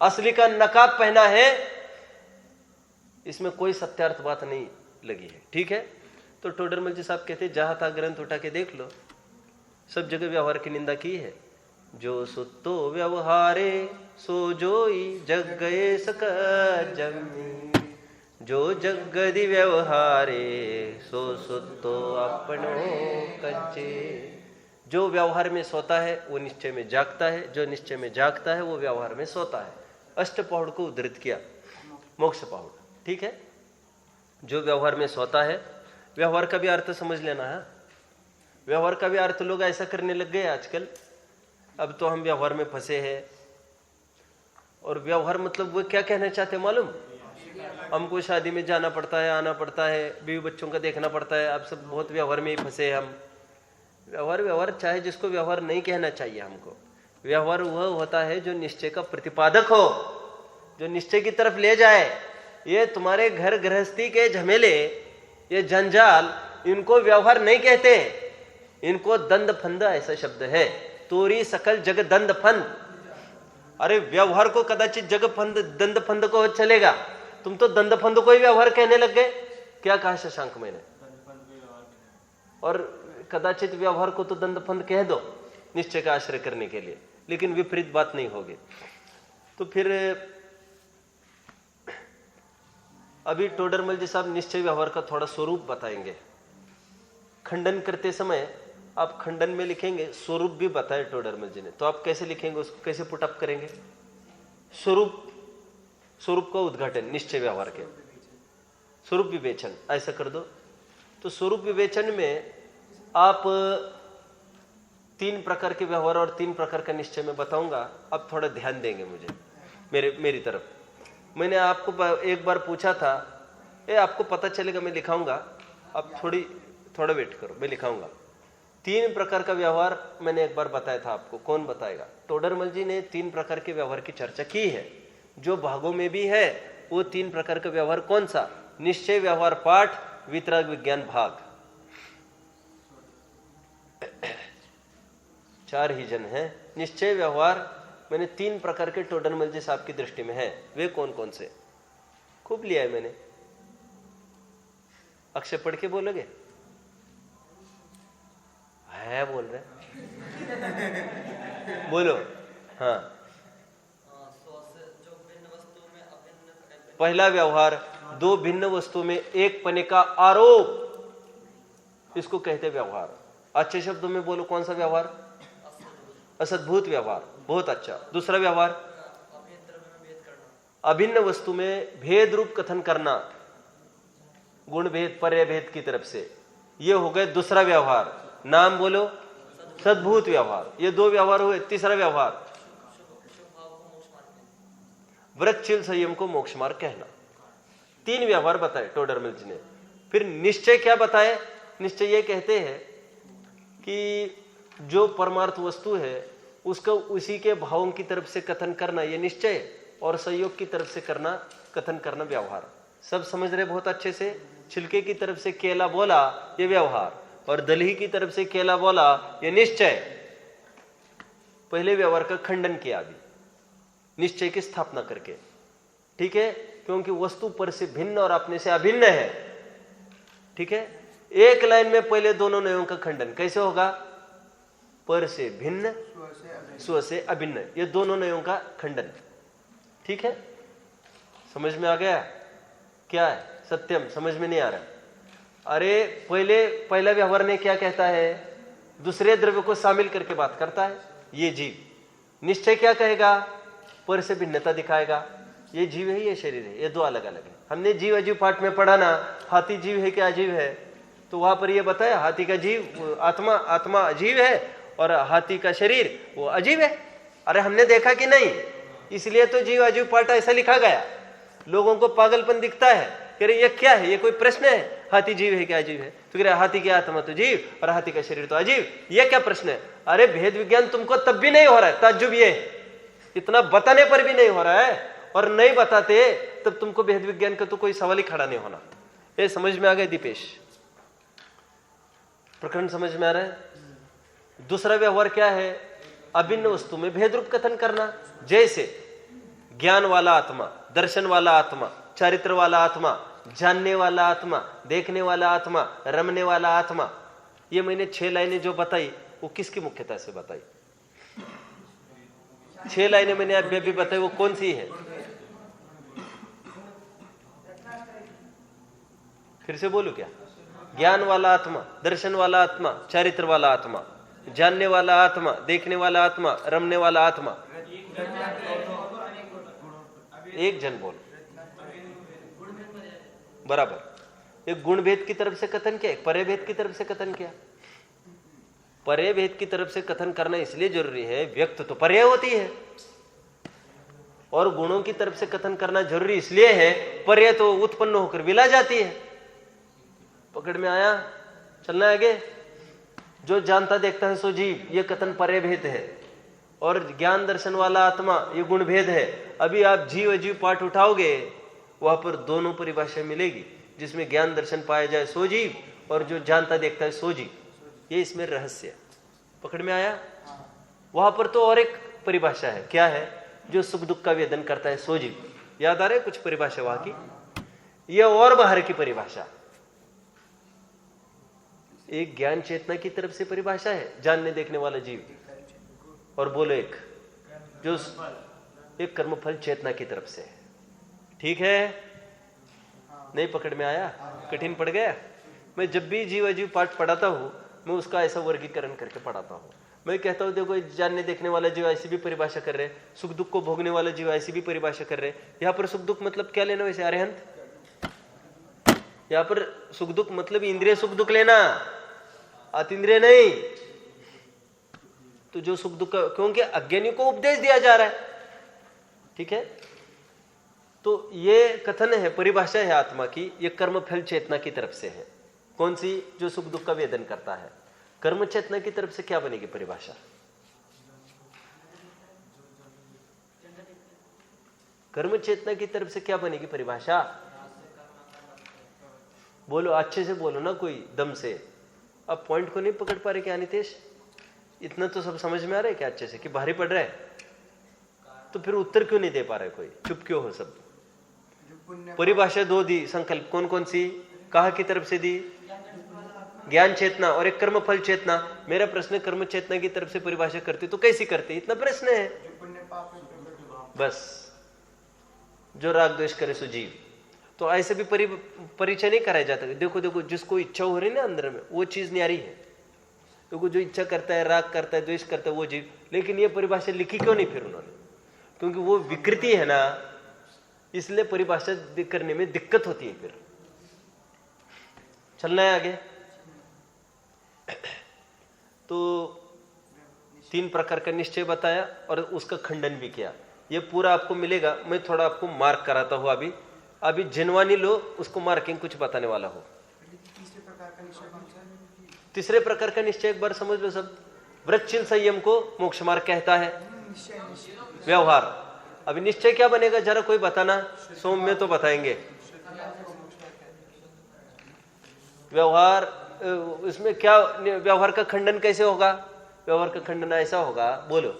असली का नकाब पहना है, इसमें कोई सत्यार्थ बात नहीं लगी है। ठीक है, तो टोडरमल जी साहब कहते जहां था ग्रंथ उठा के देख लो, सब जगह व्यवहार की निंदा की है। जो सुतो व्यवहारे सो जोई जग गए सक जमी, जो जगदि व्यवहारे सो सुतो अपनो कच्चे। जो व्यवहार में सोता है वो निश्चय में जागता है, जो निश्चय में जागता है वो व्यवहार में सोता है। अष्टपौढ़ को उद्धृत किया, मोक्ष पौढ़। ठीक है, जो व्यवहार में सोता है, व्यवहार का भी अर्थ समझ लेना है। व्यवहार का भी अर्थ लोग ऐसा करने लग गए आजकल, अब तो हम व्यवहार में फंसे हैं। और व्यवहार मतलब वो क्या कहना चाहते हैं मालूम? हमको शादी में जाना पड़ता है, आना पड़ता है, बीवी बच्चों का देखना पड़ता है, आप सब बहुत व्यवहार में ही फंसे हम। व्यवहार व्यवहार चाहे जिसको व्यवहार नहीं कहना चाहिए हमको। व्यवहार वह होता है जो निश्चय का प्रतिपादक हो, जो निश्चय की तरफ ले जाए। ये तुम्हारे घर गृहस्थी के झमेले, ये जंजाल, इनको व्यवहार नहीं कहते, इनको दंड फंद ऐसा शब्द है। तोरी सकल जग दंड फंद। अरे व्यवहार को कदाचित जग फंद दंड फंद को चलेगा, तुम तो दंड फंद को ही व्यवहार कहने लग गए। क्या कहा शशांक मैंने? और कदाचित व्यवहार को तो दंड फंद कह दो निश्चय का आश्रय करने के लिए, लेकिन विपरीत बात नहीं होगी। तो फिर अभी टोडरमल जी साहब निश्चय व्यवहार का थोड़ा स्वरूप बताएंगे। खंडन करते समय आप खंडन में लिखेंगे, स्वरूप भी बताए टोडरमल जी ने, तो आप कैसे लिखेंगे, उसको कैसे पुटअप करेंगे? स्वरूप का उद्घाटन निश्चय व्यवहार के, स्वरूप विवेचन ऐसा कर दो। तो स्वरूप विवेचन में आप 3 प्रकार के व्यवहार और 3 प्रकार का निश्चय में बताऊंगा। अब थोड़ा ध्यान देंगे मुझे, मेरी तरफ। मैंने आपको एक बार पूछा था, आपको पता चलेगा, मैं लिखाऊंगा, अब थोड़ा वेट करो, मैं लिखाऊंगा। 3 प्रकार का व्यवहार मैंने एक बार बताया था आपको, कौन बताएगा? टोडरमल जी ने 3 प्रकार के व्यवहार की चर्चा की है, जो भागों में भी है। वो 3 प्रकार का व्यवहार कौन सा? निश्चय व्यवहार पाठ, वितराग विज्ञान भाग, 4 ही जन है। निश्चय व्यवहार मैंने 3 प्रकार के टोडरमल जी साहब की दृष्टि में है। वे कौन कौन से? खूब लिया है मैंने, अक्षय पढ़ के बोलोगे? है बोल रहे बोलो। हाँ, पहला व्यवहार 2 भिन्न वस्तुओं में एक पने का आरोप, इसको कहते व्यवहार। अच्छे शब्दों में बोलो, कौन सा व्यवहार? असद्भूत व्यवहार, बहुत अच्छा। दूसरा व्यवहार अभिन्न वस्तु में भेद रूप कथन करना, गुण भेद पर्याय भेद की तरफ से, ये हो गए दूसरा व्यवहार। नाम बोलो, सद्भूत व्यवहार। ये दो व्यवहार हुए। तीसरा व्यवहार व्रतशील संयम को मोक्ष मार्ग कहना। तीन व्यवहार बताए टोडरमल जी ने। फिर निश्चय क्या बताए? निश्चय ये कहते हैं कि जो परमार्थ वस्तु है उसको उसी के भावों की तरफ से कथन करना ये निश्चय, और संयोग की तरफ से करना, कथन करना व्यवहार। सब समझ रहे बहुत अच्छे से? छिलके की तरफ से केला बोला ये व्यवहार, और दलही की तरफ से केला बोला ये निश्चय। पहले व्यवहार का खंडन किया, अभी निश्चय की स्थापना करके। ठीक है, क्योंकि वस्तु पर से भिन्न और अपने से अभिन्न है। ठीक है, एक लाइन में पहले दोनों नयों का खंडन कैसे होगा? पर से भिन्न, स्व से अभिन्न, ये दोनों नयों का खंडन। ठीक है, समझ में आ गया? क्या है सत्यम? समझ में नहीं आ रहा? अरे पहला व्यवहार ने क्या कहता है? दूसरे द्रव्य को शामिल करके बात करता है, ये जीव। निश्चय क्या कहेगा? पर से भिन्नता दिखाएगा, ये जीव है, ये शरीर है, ये दो अलग अलग है। हमने जीव अजीव पाठ में पढ़ा ना, हाथी जीव है क्या अजीव है? तो वहां पर ये बताया हाथी का जीव आत्मा अजीव है, और हाथी का शरीर वो अजीब है। अरे हमने देखा कि नहीं, इसलिए तो जीव अजीव पाठ ऐसा लिखा गया। लोगों को पागलपन दिखता है, कह रहे ये क्या है, ये कोई प्रश्न है? हाथी जीव है क्या अजीब है? तो कह रहे हाथी की आत्मा तो जीव और हाथी का शरीर तो अजीब, ये क्या प्रश्न है? अरे भेद विज्ञान तुमको तब भी नहीं हो रहा है, ताज्जुब ये इतना बताने पर भी नहीं हो रहा है, और नहीं बताते तब तुमको भेद विज्ञान का तो कोई सवाल ही खड़ा नहीं होना। ये समझ में आ गया दीपेश? प्रकरण समझ में आ रहा है? दूसरा व्यवहार क्या है? अभिन्न वस्तु में भेद रूप कथन करना। जैसे ज्ञान वाला आत्मा, दर्शन वाला आत्मा, चारित्र वाला आत्मा, जानने वाला आत्मा, देखने वाला आत्मा, रमने वाला आत्मा। ये मैंने 6 लाइनें जो बताई वो किसकी मुख्यता से बताई? 6 लाइनें मैंने अभी बताई, वो कौन सी है? फिर से बोलूं क्या? ज्ञान वाला आत्मा, दर्शन वाला आत्मा, चारित्र वाला आत्मा, जानने वाला आत्मा, देखने वाला आत्मा, रमने वाला आत्मा। एक जन बोल बराबर। एक गुण भेद की तरफ से कथन किया, एक पर्याय भेद की तरफ से कथन किया। पर्याय भेद की तरफ से कथन करना इसलिए जरूरी है, व्यक्त तो पर्याय होती है, और गुणों की तरफ से कथन करना जरूरी इसलिए है, पर्याय तो उत्पन्न होकर विला जाती है। पकड़ में आया? चलना आगे। जो जानता देखता है सो जीव, ये कथन पर्याय भेद है, और ज्ञान दर्शन वाला आत्मा ये गुण भेद है। अभी आप जीव अजीव पाठ उठाओगे, वहां पर दोनों परिभाषा मिलेगी, जिसमें ज्ञान दर्शन पाया जाए सो जीव, और जो जानता देखता है सो जीव। ये इसमें रहस्य। पकड़ में आया? वहां पर तो और एक परिभाषा है, क्या है? जो सुख दुख का वेदन करता है सो जीव। याद आ रहा है कुछ परिभाषा वहां की? यह और बाहर की परिभाषा। एक ज्ञान चेतना की तरफ से परिभाषा है, जानने देखने वाला जीव, और बोलो एक जो एक कर्मफल चेतना की तरफ से। ठीक है? नहीं पकड़ में आया? कठिन पड़ गया? मैं जब भी जीव अजीव पाठ पढ़ाता हूं, मैं उसका ऐसा वर्गीकरण करके पढ़ाता हूं। मैं कहता हूं देखो, जानने देखने वाला जीव ऐसी भी परिभाषा कर रहे, सुख दुख को भोगने वाला जीव ऐसी भी परिभाषा कर रहे। यहां पर सुख दुख मतलब क्या लेना वैसे अरिहंत? यहां पर सुख दुख मतलब इंद्रिय सुख दुख लेना, अतीन्द्रिय नहीं। तो जो सुख दुख, क्योंकि अज्ञानी को उपदेश दिया जा रहा है। ठीक है? तो ये कथन है, परिभाषा है आत्मा की, ये कर्म फल चेतना की तरफ से है। कौन सी? जो सुख दुख का वेदन करता है। कर्म चेतना की तरफ से क्या बनेगी परिभाषा? कर्म चेतना की तरफ से क्या बनेगी परिभाषा? बोलो, अच्छे से बोलो ना, कोई दम से। अब पॉइंट को नहीं पकड़ पा रहे क्या नितेश? इतना तो सब समझ में आ रहा है क्या अच्छे से, कि भारी पड़ रहा है? तो फिर उत्तर क्यों नहीं दे पा रहे? कोई चुप क्यों हो सब? परिभाषा 2 दी, संकल्प कौन कौन सी, कहा की तरफ से दी? ज्ञान चेतना और एक कर्म फल चेतना। मेरा प्रश्न, कर्म चेतना की तरफ से परिभाषा करते तो कैसी करते? इतना प्रश्न है बस। जो राग द्वेष करे सो जीव। तो ऐसे भी परिचय नहीं कराया जाता। देखो देखो, जिसको इच्छा हो रही है ना अंदर में, वो चीज न्यारी है। देखो, जो इच्छा करता है, राग करता है, द्वेष करता है, वो जीव। लेकिन ये परिभाषा लिखी क्यों नहीं फिर उन्होंने? क्योंकि वो विकृति है ना, इसलिए परिभाषा करने में दिक्कत होती है। फिर चलना है आगे। तो 3 प्रकार का निश्चय बताया और उसका खंडन भी किया। ये पूरा आपको मिलेगा, मैं थोड़ा आपको मार्क कराता हूँ। अभी जिनवानी लो, उसको मार्किंग कुछ बताने वाला हो। तीसरे प्रकार का निश्चय एक बार समझ लो सब। वृक्षशील संयम को मोक्ष मार्ग कहता है। व्यवहार, अभी निश्चय क्या बनेगा जरा कोई बताना। सोम में तो बताएंगे। व्यवहार, इसमें क्या व्यवहार का खंडन कैसे होगा? व्यवहार का खंडन ऐसा होगा, बोलो।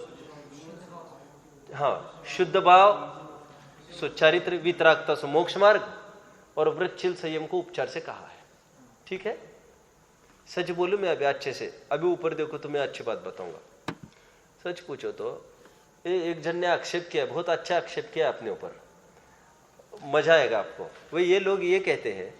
हाँ, शुद्ध भाव, सुचारित्र, वितरागता से मोक्ष मार्ग, और वृक्षशील संयम को उपचार से कहा है। ठीक है, सच बोलूं मैं अभी अच्छे से, अभी ऊपर देखो तो मैं अच्छी बात बताऊंगा। सच पूछो तो एक जन ने आक्षेप किया, बहुत अच्छा आक्षेप किया अपने ऊपर, मजा आएगा आपको। वो ये लोग ये कहते हैं,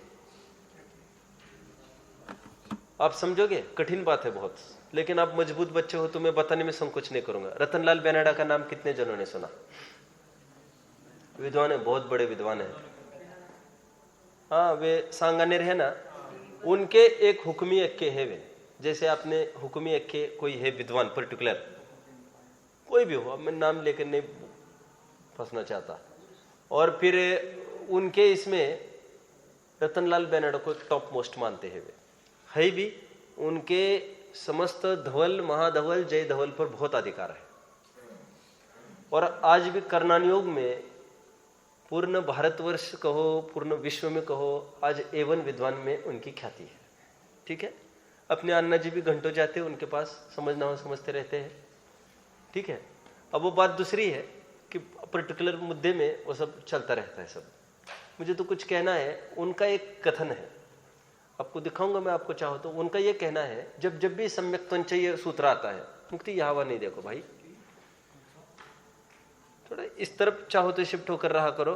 आप समझोगे, कठिन बात है बहुत, लेकिन आप मजबूत बच्चे हो तो मैं बताने में संकोच नहीं करूंगा। रतनलाल बेनाडा का नाम कितने जनों ने सुना? विद्वान है, बहुत बड़े विद्वान है। हाँ, वे सांगानेर है ना, उनके एक हुक्मी एक्के है वे। जैसे आपने हुक्मी एक्के कोई है विद्वान पर्टिकुलर, कोई भी हो, मैं नाम लेकर नहीं फंसना चाहता। और फिर उनके इसमें रतनलाल बेनाडा को टॉप मोस्ट मानते हैं वे, है भी। उनके समस्त धवल, महाधवल, जय धवल पर बहुत अधिकार है। और आज भी कर्णान योग में पूर्ण भारतवर्ष कहो, पूर्ण विश्व में कहो, आज A1 विद्वान में उनकी ख्याति है। ठीक है, अपने अन्ना जी भी घंटों जाते हैं उनके पास, समझना हो समझते रहते हैं। ठीक है, अब वो बात दूसरी है कि पर्टिकुलर मुद्दे में वो सब चलता रहता है सब। मुझे तो कुछ कहना है। उनका एक कथन है, आपको दिखाऊंगा मैं, आपको चाहो तो। उनका ये कहना है, जब जब भी सम्यक त्वंच ये सूत्र आता है, मुक्ति यहाँ वहाँ नहीं देखो भाई, थोड़ा इस तरफ चाहो तो शिफ्ट होकर रहा करो।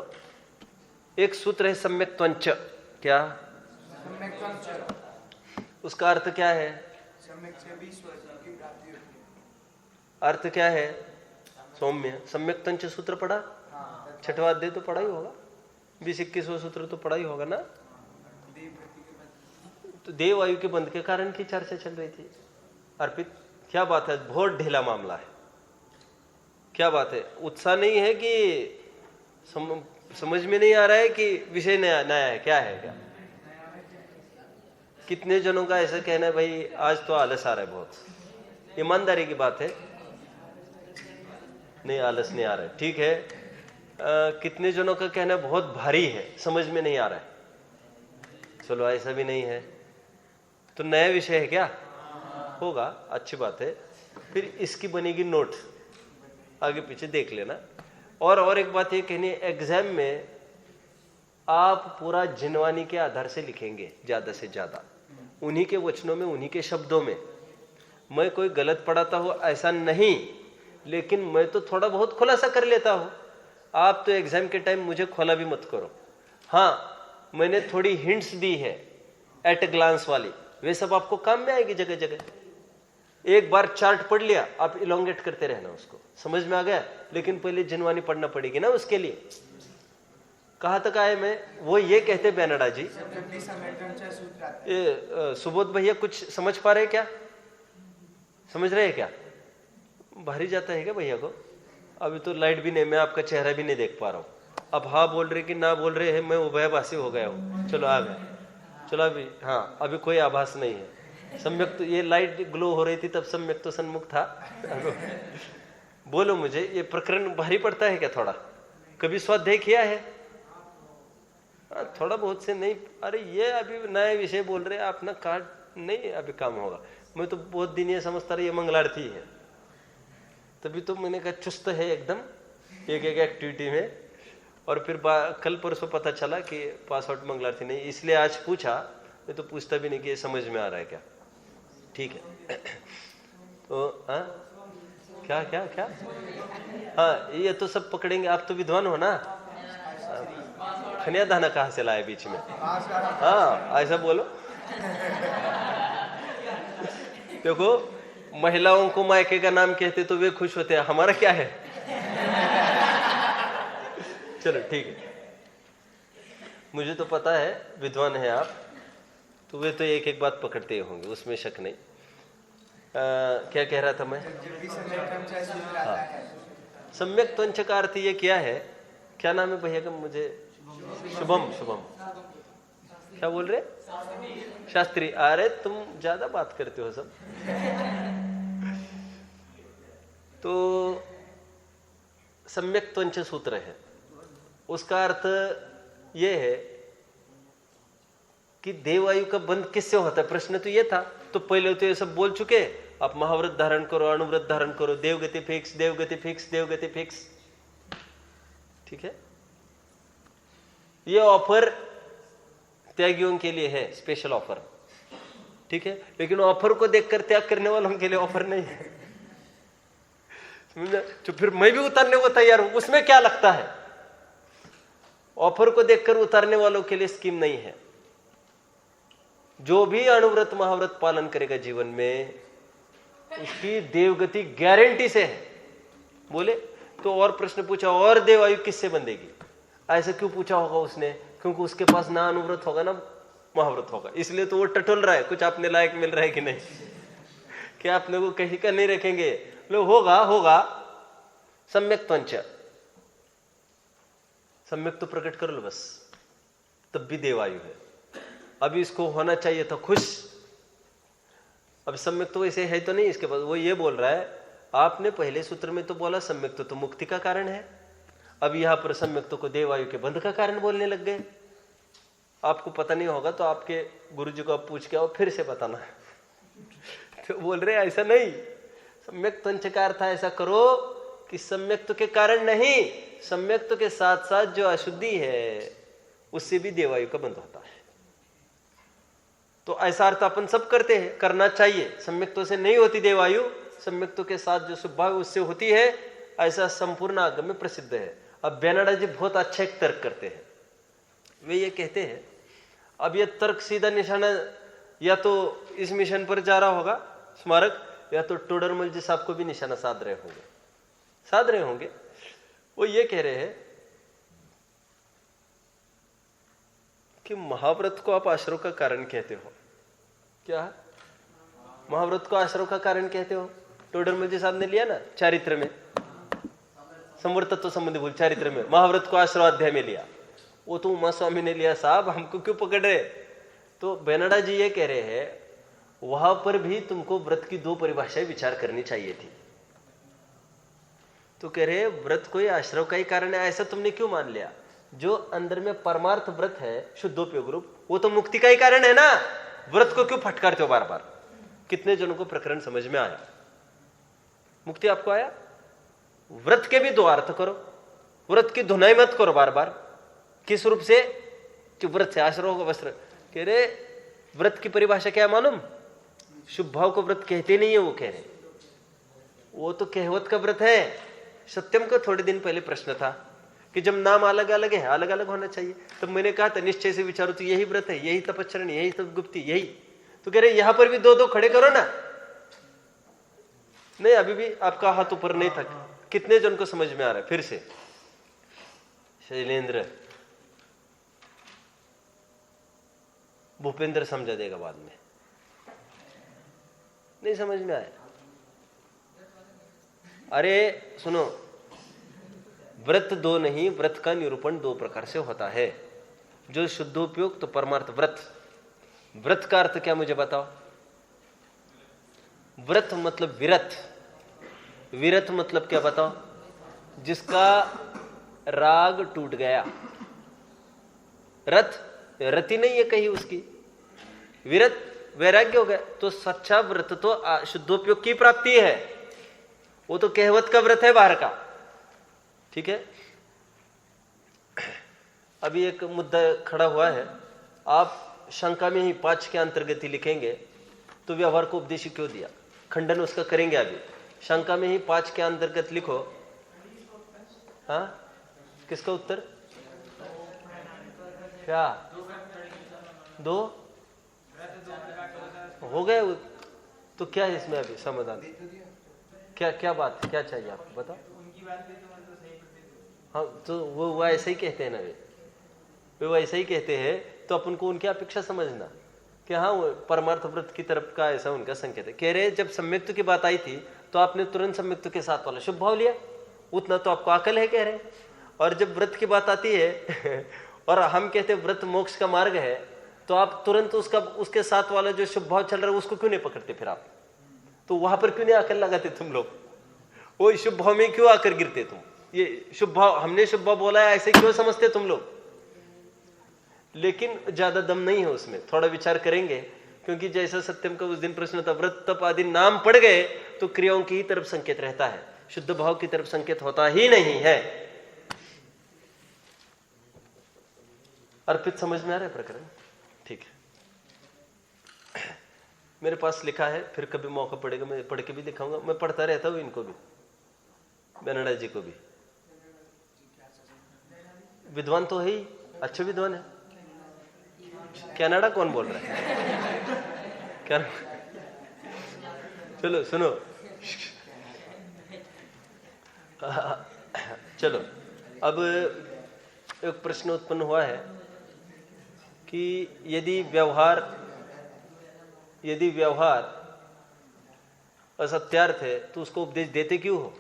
एक सूत्र है सम्यक त्वंच। क्या सम्यक त्वंच? उसका अर्थ क्या है? सम्यक से भी ईश्वर की प्राप्ति होती है। अर्थ क्या है? सौम्य। सम्यक त्वंच सूत्र पढ़ा? छठवां अध्याय तो पढ़ा ही होगा, 20-21 सूत्र तो पढ़ा ही होगा ना। तो देव आयु के बंध के कारण की चर्चा चल रही थी। अर्पित, क्या बात है, बहुत ढीला मामला है। क्या बात है, उत्साह नहीं है कि समझ में नहीं आ रहा है कि विषय नया है? क्या है? क्या कितने जनों का ऐसा कहना है, भाई आज तो आलस आ रहा है बहुत। ईमानदारी की बात है, नहीं आलस नहीं आ रहा है, ठीक है। कितने जनों का कहना है बहुत भारी है, समझ में नहीं आ रहा है। चलो ऐसा भी नहीं है तो नया विषय है क्या? होगा, अच्छी बात है। फिर इसकी बनेगी नोट, आगे पीछे देख लेना। और एक बात ये कहनी है, एग्जाम में आप पूरा जिनवानी के आधार से लिखेंगे ज्यादा से ज्यादा, उन्हीं के वचनों में, उन्हीं के शब्दों में। मैं कोई गलत पढ़ाता हूं ऐसा नहीं, लेकिन मैं तो थोड़ा बहुत खुलासा कर लेता हूं। आप तो एग्जाम के टाइम मुझे खोला भी मत करो। हाँ, मैंने थोड़ी हिंट्स दी है एट ग्लांस वाली, वे सब आपको काम में आएगी जगह जगह। एक बार चार्ट पढ़ लिया, आप इलोंगेट करते रहना उसको, समझ में आ गया। लेकिन पहले जिनवानी पढ़ना पड़ेगी ना उसके लिए। कहाँ तक आए मैं? वो ये कहते बेनाडा जी, सुबोध भैया कुछ समझ पा रहे क्या? समझ रहे हैं क्या? भारी जाता है क्या भैया को? अभी तो लाइट भी नहीं, मैं आपका चेहरा भी नहीं देख पा रहा हूँ। अब हाँ बोल रहे कि ना बोल रहे हैं, मैं उभयभाषी हो गया हूँ। चलो आ गए, चलो अभी हाँ, अभी कोई आभास नहीं है। सम्यक तो ये लाइट ग्लो हो रही थी तब सम्यक तो सन्मुख था। बोलो मुझे, ये प्रकरण भारी पड़ता है क्या थोड़ा? कभी स्वाध्याय किया है? थोड़ा बहुत से नहीं। अरे ये अभी नए विषय बोल रहे आप ना, कार्ड नहीं अभी काम होगा। मैं तो बहुत दिन ये समझता रहा ये मंगलारती है, तभी तो मैंने कहा चुस्त है एकदम एक एक्टिविटी में। और फिर कल परसों पता चला कि पास आउट मंगलारती नहीं, इसलिए आज पूछा। मैं तो पूछता भी नहीं कि ये समझ में आ रहा है क्या। ठीक है। तो क्या क्या क्या? हाँ, ये तो सब पकड़ेंगे। आप तो विद्वान हो ना, खनिया दाना कहाँ से लाए बीच में? हाँ, ऐसा बोलो। देखो, महिलाओं को मायके का नाम कहते तो वे खुश होते हैं, हमारा क्या है? चलो ठीक है, मुझे तो पता है विद्वान है आप, तो वे तो एक एक बात पकड़ते होंगे, उसमें शक नहीं। क्या कह रहा था मैं? हाँ, सम्यक त्वंच का अर्थ ये क्या है? क्या नाम है भैया का? मुझे शुभम। शुभम क्या बोल रहे? शास्त्री। अरे तुम ज्यादा बात करते हो सब। तो सम्यक त्वंच सूत्र है, उसका अर्थ ये है कि देवायु का बंध किससे होता है? प्रश्न तो ये था। तो पहले तो ये सब बोल चुके, आप महाव्रत धारण करो, अणुव्रत धारण करो, देवगति फिक्स, देवगति फिक्स, देवगति फिक्स। ठीक है, ये ऑफर त्यागियों के लिए है, स्पेशल ऑफर। ठीक है, लेकिन ऑफर को देखकर त्याग करने वालों के लिए ऑफर नहीं है। तो फिर मैं भी उतारने को तैयार हूं, उसमें क्या लगता है? ऑफर को देखकर उतारने वालों के लिए स्कीम नहीं है। जो भी अणुव्रत महाव्रत पालन करेगा जीवन में, उसकी देवगति गारंटी से है। बोले तो और प्रश्न पूछा, और देवायु किससे बंधेगी? ऐसा क्यों पूछा होगा उसने? क्योंकि उसके पास ना अनुव्रत होगा ना महाव्रत होगा, इसलिए तो वो टटोल रहा है कुछ अपने लायक मिल रहा है कि नहीं। क्या अपने को कहीं का नहीं रखेंगे? लो होगा होगा। सम्यक त्वंच, सम्यक तो प्रकट कर लो बस, तब भी देवायु है। अभी इसको होना चाहिए था खुश, अब सम्यक तो वैसे है तो नहीं इसके पास। वो ये बोल रहा है, आपने पहले सूत्र में तो बोला सम्यक तो मुक्ति का कारण है, अब यहां पर सम्यक को देवायु के बंध का कारण बोलने लग गए। आपको पता नहीं होगा तो आपके गुरुजी को आप पूछ के आओ, फिर से बताना। तो बोल रहे ऐसा नहीं, सम्यक त्वंच का अर्थ ऐसा करो कि सम्यक के कारण नहीं, सम्यक के साथ साथ जो अशुद्धि है उससे भी देवायु का बंध होता है। तो ऐसा अर्थ अपन सब करते हैं, करना चाहिए। सम्यक्तों से नहीं होती देवायु, सम्यक्तों के साथ जो स्वभाव उससे होती है, ऐसा संपूर्ण आगम में प्रसिद्ध है। अब बेनाडा जी बहुत अच्छा एक तर्क करते हैं। वे ये कहते हैं, अब ये तर्क सीधा निशाना या तो इस मिशन पर जा रहा होगा स्मारक, या तो टोडरमल जी साहब को भी निशाना साध रहे होंगे। वो ये कह रहे हैं कि महाव्रत को आप आश्रव का कारण कहते हो। क्या महाव्रत को आश्रव का कारण कहते हो? टोडरमल जी साहब ने लिया ना चारित्र में, संवर्त तत्व संबंधी भूल चारित्र में महाव्रत को आश्रव अध्याय में लिया। वो तो उमा स्वामी ने लिया, साहब हमको क्यों पकड़ रहे? तो बेनाडा जी ये कह रहे हैं, वहां पर भी तुमको व्रत की दो परिभाषाएं विचार करनी चाहिए थी। तो कह रहे व्रत कोई आश्रव का ही कारण है ऐसा तुमने क्यों मान लिया? जो अंदर में परमार्थ व्रत है शुद्धोपयोग रूप, वो तो मुक्ति का ही कारण है ना। व्रत को क्यों फटकारते हो बार बार? कितने जनों को प्रकरण समझ में आया? मुक्ति आपको आया? व्रत के भी दो अर्थ करो, व्रत की धुनाई मत करो बार बार। किस रूप से? कि व्रत से आश्रव होगा वस्त्र। कह रहे व्रत की परिभाषा क्या है मालूम? शुभ भाव को व्रत कहते नहीं है, वो कह रहे वो तो कहवत का व्रत है। सत्यम का थोड़े दिन पहले प्रश्न था कि जब नाम अलग अलग है, अलग अलग होना चाहिए, तब मैंने कहा था निश्चय से विचारो तो यही व्रत है, यही तपच्चरण, यही तपगुप्ति, यही। तो कह रहे यहां पर भी दो दो खड़े करो ना। नहीं, अभी भी आपका हाथ ऊपर नहीं था। कितने जन को समझ में आ रहा है? फिर से शैलेंद्र, भूपेंद्र समझा देगा बाद में। नहीं समझ में आया? अरे सुनो, व्रत दो नहीं, व्रत का निरूपण दो प्रकार से होता है। जो शुद्धोपयोग तो परमार्थ व्रत। व्रत का अर्थ क्या मुझे बताओ? व्रत मतलब विरत। विरत मतलब क्या बताओ? जिसका राग टूट गया। रत रति नहीं है कहीं उसकी, विरत वैराग्य हो गया। तो सच्चा व्रत तो शुद्धोपयोग की प्राप्ति है, वो तो कहवत का व्रत है बाहर का। ठीक है, अभी एक मुद्दा खड़ा हुआ है, आप शंका में ही 5 के अंतर्गत ही लिखेंगे तो व्यवहार को उपदेश क्यों दिया, खंडन उसका करेंगे। अभी शंका में ही 5 के अंतर्गत लिखो। हाँ, किसका उत्तर? क्या दो हो गए? तो क्या है इसमें अभी समाधान? क्या क्या बात, क्या चाहिए आपको बताओ? हाँ, तो वो ऐसे ही कहते हैं ना वे। वे वैसा ही कहते हैं, तो अपन को उनकी अपेक्षा समझना कि हाँ वो परमार्थ व्रत की तरफ का ऐसा उनका संकेत है। कह रहे जब सम्यक्त्व की बात आई थी तो आपने तुरंत सम्यक्त्व के साथ वाला शुभ भाव लिया, उतना तो आपको अकल है, कह रहे। और जब व्रत की बात आती है और हम कहते हैं व्रत मोक्ष का मार्ग है, तो आप तुरंत उसके साथ वाला जो शुभ भाव चल रहा है उसको क्यों नहीं पकड़ते? फिर आप तो वहां पर क्यों नहीं अकल लगाते तुम लोग? वो शुभ भाव में क्यों आकर गिरते तुम? ये शुभ भाव, हमने शुभ भाव बोला है ऐसे क्यों समझते तुम लोग? लेकिन ज्यादा दम नहीं है उसमें, थोड़ा विचार करेंगे, क्योंकि जैसा सत्यम का उस दिन प्रश्न था, व्रत तप आदि नाम पड़ गए तो क्रियाओं की तरफ संकेत रहता है, शुद्ध भाव की तरफ संकेत होता ही नहीं है। अर्पित समझ में आ रहा है प्रकरण? ठीक है, मेरे पास लिखा है, फिर कभी मौका पड़ेगा मैं पढ़ के भी दिखाऊंगा। मैं पढ़ता रहता हूं इनको भी, बेनड़ा जी को भी। विद्वान तो है ही, अच्छे विद्वान है। कनाडा कौन बोल रहा है? क्या? चलो सुनो, चलो अब एक प्रश्न उत्पन्न हुआ है कि यदि व्यवहार असत्यार्थ है तो उसको उपदेश देते क्यों हो?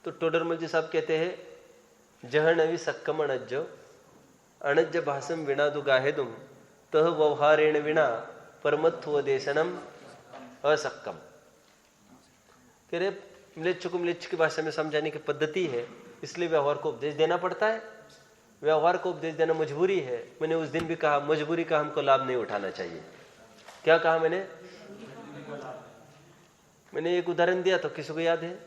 तो टोडरमल जी साहब कहते हैं, जहनवि सक्कम अणज्जो अणज्ज भाषम विना दु गाहेदुम तह व्यवहारेण विना परमत्वदेशनम असक्कम। कह रहे म्लेच्छ को म्लेच्छ की भाषा में समझाने की पद्धति है, इसलिए व्यवहार को उपदेश देना पड़ता है। व्यवहार को उपदेश देना मजबूरी है। मैंने उस दिन भी कहा मजबूरी का हमको लाभ नहीं उठाना चाहिए। क्या कहा मैंने एक उदाहरण दिया तो किसी को याद है?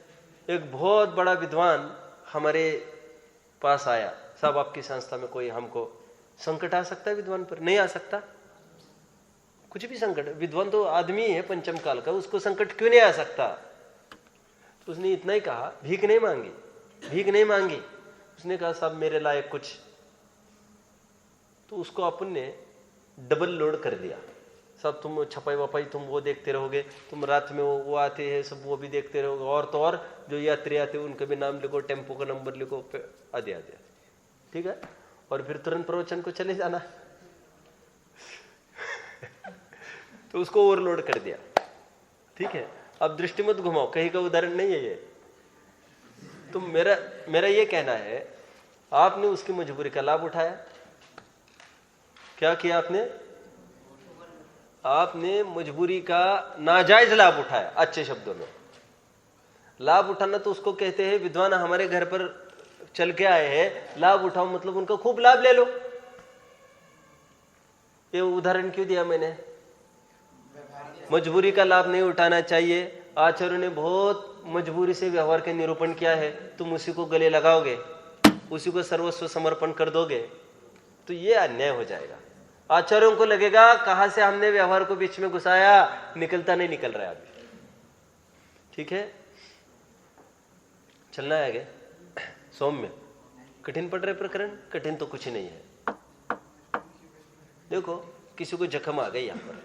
एक बहुत बड़ा विद्वान हमारे पास आया, साहब आपकी संस्था में कोई हमको संकट आ सकता है विद्वान पर? नहीं आ सकता, कुछ भी संकट, विद्वान तो आदमी है पंचम काल का, उसको संकट क्यों नहीं आ सकता? तो उसने इतना ही कहा, भीख नहीं मांगी। उसने कहा साहब मेरे लायक कुछ, तो उसको अपन ने डबल लोड कर दिया। सब तुम छपाई वपाई तुम वो देखते रहोगे, तुम रात में वो आते हैं सब वो भी देखते रहोगे, और तो और जो यात्री आते हैं उनके भी नाम लिखो, टेम्पो का नंबर लिखो, आदि आदि, ठीक है। और फिर तुरंत प्रवचन को चले जाना। तो उसको ओवरलोड कर दिया, ठीक है। अब दृष्टि मत घुमाओ, कहीं का उदाहरण नहीं है ये। तो मेरा ये कहना है, आपने उसकी मजबूरी का लाभ उठाया। क्या किया आपने मजबूरी का नाजायज लाभ उठाया। अच्छे शब्दों में लाभ उठाना तो उसको कहते हैं, विद्वान हमारे घर पर चल के आए हैं, लाभ उठाओ मतलब उनका खूब लाभ ले लो। ये उदाहरण क्यों दिया मैंने? मजबूरी का लाभ नहीं उठाना चाहिए। आचार्य ने बहुत मजबूरी से व्यवहार के निरूपण किया है, तुम उसी को गले लगाओगे, उसी को सर्वस्व समर्पण कर दोगे, तो ये अन्याय हो जाएगा। आचार्यों को लगेगा कहां से हमने व्यवहार को बीच में घुसाया, निकलता नहीं निकल रहा है अभी, ठीक है। चलना है आगे। सौम्य, कठिन पड़ रहे प्रकरण? कठिन तो कुछ नहीं है। देखो किसी को जख्म आ गई यहाँ पर,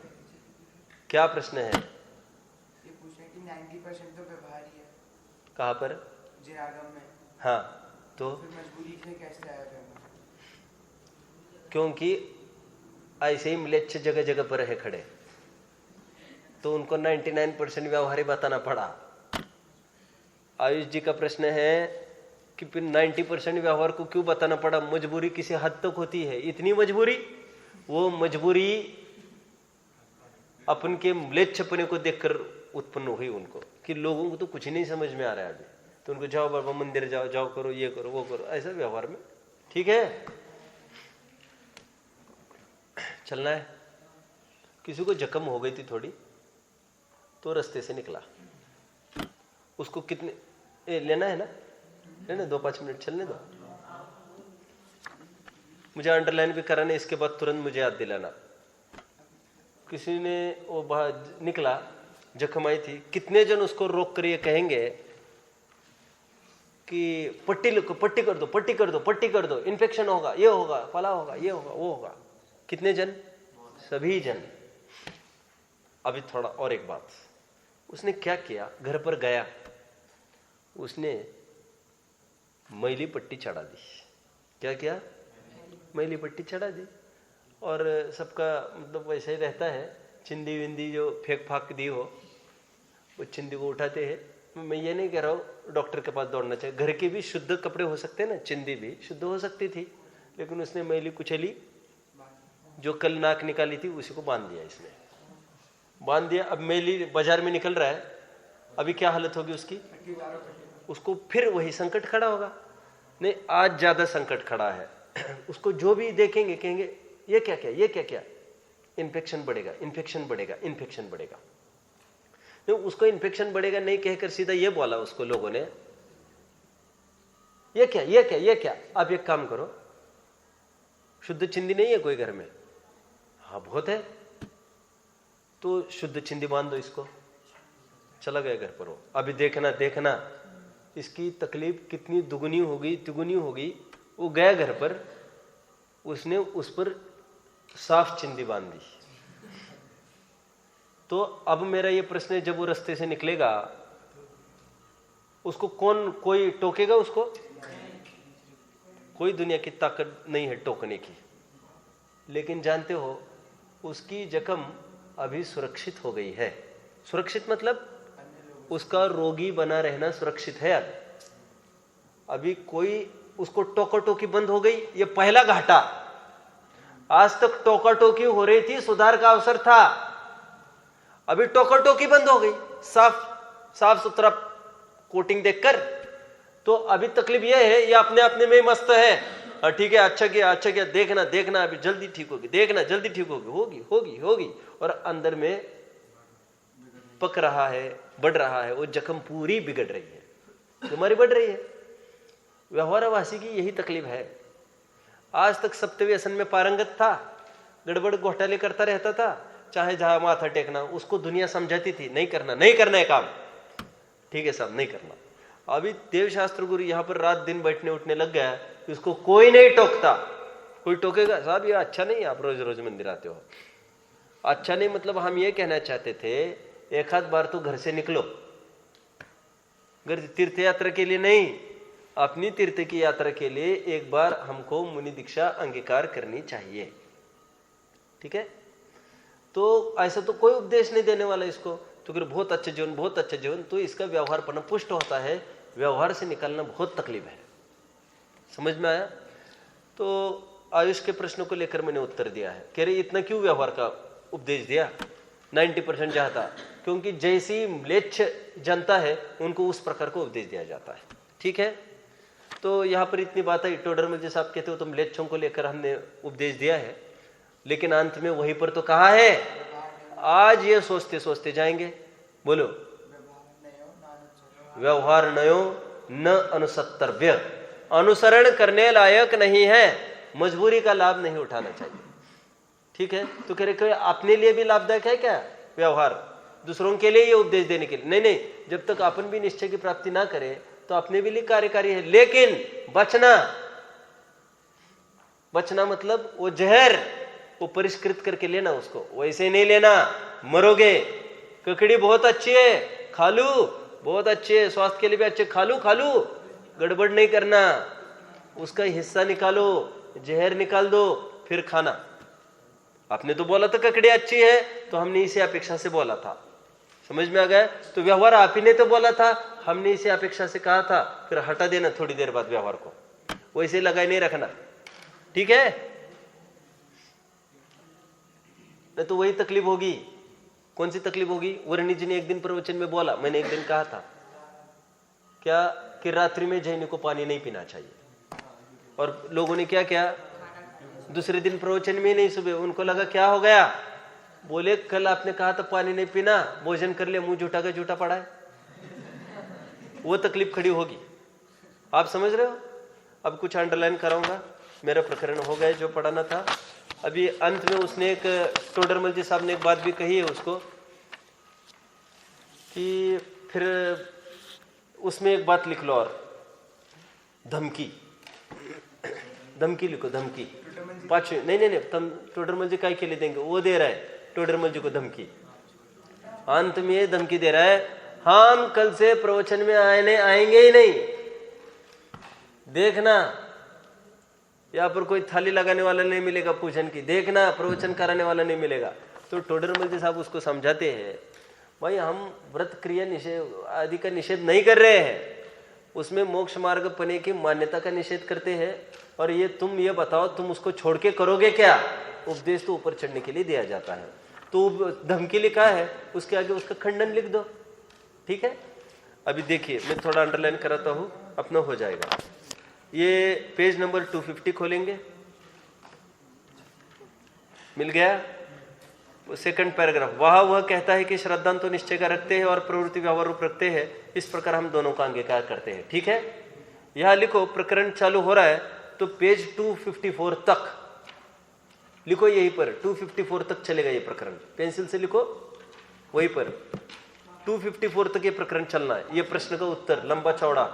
क्या प्रश्न है? ये पूछे कि 90% तो व्यवहार ही है। कहाँ पर? जिरागम में। हाँ, तो फिर मजबूरी से कैसे आया था? क्योंकि ऐसे ही म्लेच्छ जगह जगह पर है खड़े, तो उनको 99% व्यवहार ही बताना पड़ा। आयुष जी का प्रश्न है कि फिर 90% व्यवहार को क्यों बताना पड़ा? मजबूरी किसी हद तक होती है, इतनी मजबूरी, वो मजबूरी अपन के म्लेच्छपने को देखकर उत्पन्न हुई उनको, कि लोगों को तो कुछ नहीं समझ में आ रहा है अभी, तो उनको जाओ बाबा मंदिर जाओ करो, ये करो वो करो, ऐसा व्यवहार में, ठीक है। चलना है। किसी को जख्म हो गई थी थोड़ी, तो रास्ते से निकला, उसको कितने लेना है ना, लेना 2-5 मिनट चलने दो, मुझे अंडरलाइन भी कराना, इसके बाद तुरंत मुझे याद दिलाना। किसी ने वो बाहर निकला, जख्म आई थी, कितने जन उसको रोक कर ये कहेंगे कि पट्टी कर दो, इन्फेक्शन होगा, ये होगा, फला होगा, ये होगा, वो होगा। कितने जन? सभी जन। अभी थोड़ा और एक बात, उसने क्या किया, घर पर गया, उसने मैली पट्टी चढ़ा दी। क्या किया? मैली पट्टी चढ़ा दी और सबका मतलब वैसे ही रहता है, चिंदी विंदी जो फेंक फाक दी हो वो चिंदी को उठाते हैं। मैं ये नहीं कह रहा हूँ डॉक्टर के पास दौड़ना चाहिए, घर के भी शुद्ध कपड़े हो सकते हैं ना, चिंदी भी शुद्ध हो सकती थी, लेकिन उसने मैली कुचली जो कल नाक निकाली थी उसी को बांध दिया, इसने बांध दिया। अब मैली बाजार में निकल रहा है, अभी क्या हालत होगी उसकी, उसको फिर वही संकट खड़ा होगा। नहीं, आज ज्यादा संकट खड़ा है, उसको जो भी देखेंगे कहेंगे ये क्या क्या, ये क्या क्या, इन्फेक्शन बढ़ेगा, इन्फेक्शन बढ़ेगा, इन्फेक्शन बढ़ेगा। नहीं, उसको इन्फेक्शन बढ़ेगा नहीं कहकर सीधा ये बोला उसको लोगों ने, ये क्या, ये क्या, ये क्या। आप एक काम करो, शुद्ध चिंदी नहीं है कोई घर में? हाँ बहुत है, तो शुद्ध चिंदी बांध दो इसको। चला गया घर पर वो। अभी देखना देखना इसकी तकलीफ कितनी दुगुनी होगी तिगुनी होगी। वो गया घर पर, उसने उस पर साफ चिंदी बांध दी। तो अब मेरा ये प्रश्न है, जब वो रास्ते से निकलेगा उसको कौन कोई टोकेगा उसको? कोई दुनिया की ताकत नहीं है टोकने की। लेकिन जानते हो उसकी जख्म अभी सुरक्षित हो गई है। सुरक्षित मतलब उसका रोगी बना रहना सुरक्षित है। अभी कोई उसको टोका टोकी बंद हो गई, ये पहला घाटा। आज तक टोका टोकी हो रही थी, सुधार का अवसर था, अभी टोका टोकी बंद हो गई। साफ सुथरा कोटिंग देखकर तो अभी तकलीफ यह है, ये अपने अपने में मस्त है। ठीक है, अच्छा किया, अच्छा किया, देखना देखना अभी जल्दी ठीक होगी, देखना जल्दी ठीक होगी, होगी होगी होगी। और अंदर में पक रहा है, बढ़ रहा है, वो जख्म पूरी बिगड़ रही है, बीमारी बढ़ रही है। व्यवहारवासी की यही तकलीफ है। आज तक सप्त व्यसन में पारंगत था, गड़बड़ घोटाले करता रहता था, चाहे जहां माथा टेकना उसको दुनिया समझाती थी नहीं करना, नहीं करना है काम, ठीक है साहब नहीं करना। अभी देवशास्त्र गुरु यहां पर रात दिन बैठने उठने लग गया, उसको कोई नहीं टोकता। कोई टोकेगा साहब ये अच्छा नहीं, आप रोज रोज मंदिर आते हो, अच्छा नहीं। मतलब हम ये कहना चाहते थे एक आध बार तो घर से निकलो, घर तीर्थ यात्रा के लिए नहीं, अपनी तीर्थ की यात्रा के लिए एक बार हमको मुनि दीक्षा अंगीकार करनी चाहिए। ठीक है, तो ऐसा तो कोई उपदेश नहीं देने वाला इसको, तो फिर बहुत अच्छा जीवन, बहुत अच्छा जीवन, तो इसका व्यवहार पना पुष्ट होता है। व्यवहार से निकालना बहुत तकलीफ है। समझ में आया? तो आयुष के प्रश्न को लेकर मैंने उत्तर दिया है। कह रहे इतना क्यों व्यवहार का उपदेश दिया? 90% चाहता, क्योंकि जैसी म्लेच्छ जनता है उनको उस प्रकार को उपदेश दिया जाता है। ठीक है, तो यहाँ पर इतनी बात है। टोडरमल जी साहब कहते हो तो म्लेच्छों को लेकर हमने उपदेश दिया है, लेकिन अंत में वहीं पर तो कहा है, आज ये सोचते सोचते जाएंगे। बोलो, व्यवहार नयो न अनुसत्तव्य, अनुसरण करने लायक नहीं है, मजबूरी का लाभ नहीं उठाना चाहिए। ठीक है, तो कह रहे अपने लिए भी लाभदायक है क्या व्यवहार, दूसरों के लिए ये उपदेश देने के लिए? नहीं नहीं, जब तक अपन भी निश्चय की प्राप्ति ना करे तो अपने भी लिए कार्यकारी है। लेकिन बचना, बचना मतलब वो जहर वो परिष्कृत करके लेना, उसको वैसे नहीं लेना, मरोगे। ककड़ी बहुत अच्छी है, खा लू, बहुत अच्छी है, स्वास्थ्य के लिए भी अच्छे, खा लू खा लू, गड़बड़ नहीं करना, उसका हिस्सा निकालो, जहर निकाल दो, फिर खाना। आपने तो बोला था ककड़ी अच्छी है, तो हमने इसे अपेक्षा से बोला था। समझ में आ गया? तो व्यवहार आप ही ने तो बोला था, हमने इसे अपेक्षा से कहा था, फिर हटा देना थोड़ी देर बाद व्यवहार को, वैसे लगाए नहीं रखना। ठीक है, नहीं तो वही तकलीफ होगी। कौन सी तकलीफ होगी? वर्णी जी ने एक दिन प्रवचन में बोला, मैंने एक दिन कहा था क्या कि रात्रि में जैनी को पानी नहीं पीना चाहिए, और लोगों ने क्या किया, दूसरे दिन प्रवचन में नहीं, सुबह उनको लगा क्या हो गया, बोले कल आपने कहा था पानी नहीं पीना, भोजन कर लिया, मुंह झूठा का झूठा पड़ा है। वो तकलीफ खड़ी होगी। आप समझ रहे हो? अब कुछ अंडरलाइन कराऊंगा, मेरा प्रकरण हो गया जो पढ़ाना था। अभी अंत में उसने एक, टोडरमल जी साहब ने एक बात भी कही है उसको, कि फिर उसमें एक बात लिख लो, और धमकी, धमकी लिखो, धमकी। पांचवी नहीं, तुम टोडरमल जी काय के लिए देंगे, वो दे रहा है टोडरमल जी को धमकी। अंत में ये धमकी दे रहा है, हम कल से प्रवचन में आएंगे ही नहीं, देखना यहाँ पर कोई थाली लगाने वाला नहीं मिलेगा पूजन की, देखना प्रवचन कराने वाला नहीं मिलेगा। तो टोडरमल जी साहब उसको समझाते हैं, भाई हम व्रत क्रिया निषेध आदि का निषेध नहीं कर रहे हैं, उसमें मोक्ष मार्ग पने की मान्यता का निषेध करते हैं। और ये तुम ये बताओ तुम उसको छोड़ के करोगे क्या? उपदेश तो ऊपर चढ़ने के लिए दिया जाता है, तो धमकी लिखा है, उसके आगे उसका खंडन लिख दो। ठीक है, अभी देखिए मैं थोड़ा अंडरलाइन कराता हूँ, अपना हो जाएगा। ये पेज नंबर 250 खोलेंगे, मिल गया सेकंड पैराग्राफ। वह कहता है कि श्रद्धांत तो निश्चय का रखते हैं और प्रवृत्ति व्यवहार रूप रखते हैं, इस प्रकार हम दोनों का अंगीकार करते हैं। ठीक है, यहां लिखो प्रकरण चालू हो रहा है तो पेज 254 तक लिखो, यहीं पर 254 तक चलेगा ये प्रकरण, पेंसिल से लिखो वहीं पर 254 तक ये प्रकरण चलना है। ये प्रश्न का उत्तर लंबा चौड़ा।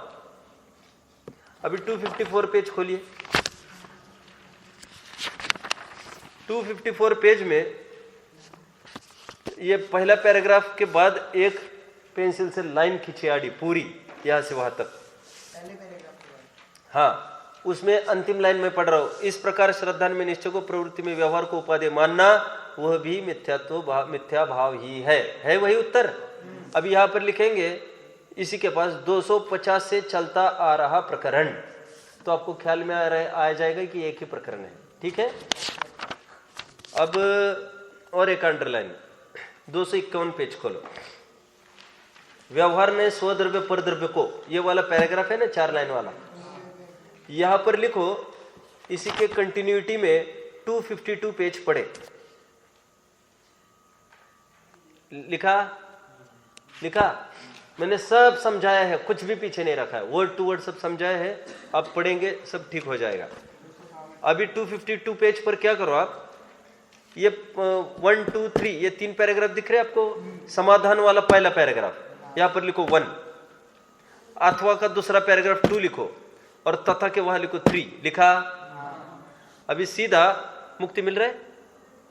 अभी 254 पेज खोलिए। 254 पेज में ये पहला पैराग्राफ के बाद एक पेंसिल से लाइन खींची आड़ी पूरी यहां से वहां तक। पहले पैराग्राफ के बाद। हाँ, उसमें अंतिम लाइन में पढ़ रहा हूं। इस प्रकार श्रद्धा में निश्चय को प्रवृत्ति में व्यवहार को उपादेय मानना वह भी मिथ्या भाव ही है वही उत्तर। अब यहां पर लिखेंगे इसी के पास 250 से चलता आ रहा प्रकरण, तो आपको ख्याल में आ जाएगा कि एक ही प्रकरण है। ठीक है, अब और एक अंडरलाइन 251 पेज खोलो। व्यवहार ने स्वद्रव्य परद्रव्य को, ये वाला पैराग्राफ है ना 4 लाइन वाला, यहां पर लिखो इसी के कंटिन्यूटी में 252 पेज पढ़े। लिखा मैंने सब समझाया है, कुछ भी पीछे नहीं रखा है, वर्ड टू वर्ड सब समझाया है। आप पढ़ेंगे सब ठीक हो जाएगा। अभी 252 पेज पर क्या करो आप, ये 1 2 3 ये 3 पैराग्राफ दिख रहे हैं आपको। समाधान वाला पहला पैराग्राफ यहां पर लिखो 1, अथवा का दूसरा पैराग्राफ 2 लिखो, और तथा के वहां लिखो 3। लिखा? अभी सीधा मुक्ति मिल रहा है?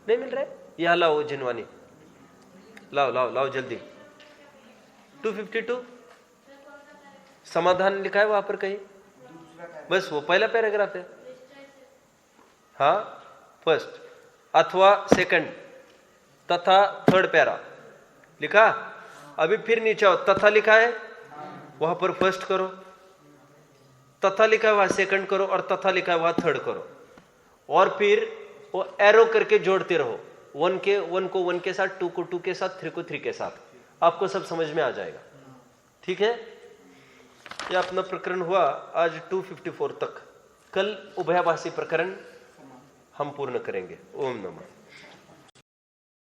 नहीं मिल रहा है? यहां लाओ जिनवानी, लाओ जल्दी। 252 समाधान लिखा है वहां पर कहीं? बस वो पहला पैराग्राफ है। हाँ, फर्स्ट, अथवा सेकंड, तथा थर्ड पैरा लिखा। अभी फिर नीचे आओ, तथा लिखा है वहां पर फर्स्ट करो, तथा लिखा है वहां सेकंड करो, और तथा लिखा है वहां थर्ड करो, और फिर वो एरो करके जोड़ते रहो। 1 को 1 के साथ, 2 को 2 के साथ, 3 को 3 के साथ, आपको सब समझ में आ जाएगा। ठीक है, ये अपना प्रकरण हुआ आज 254 तक। कल उभयाभासी प्रकरण हम पूर्ण करेंगे। ओम नमः।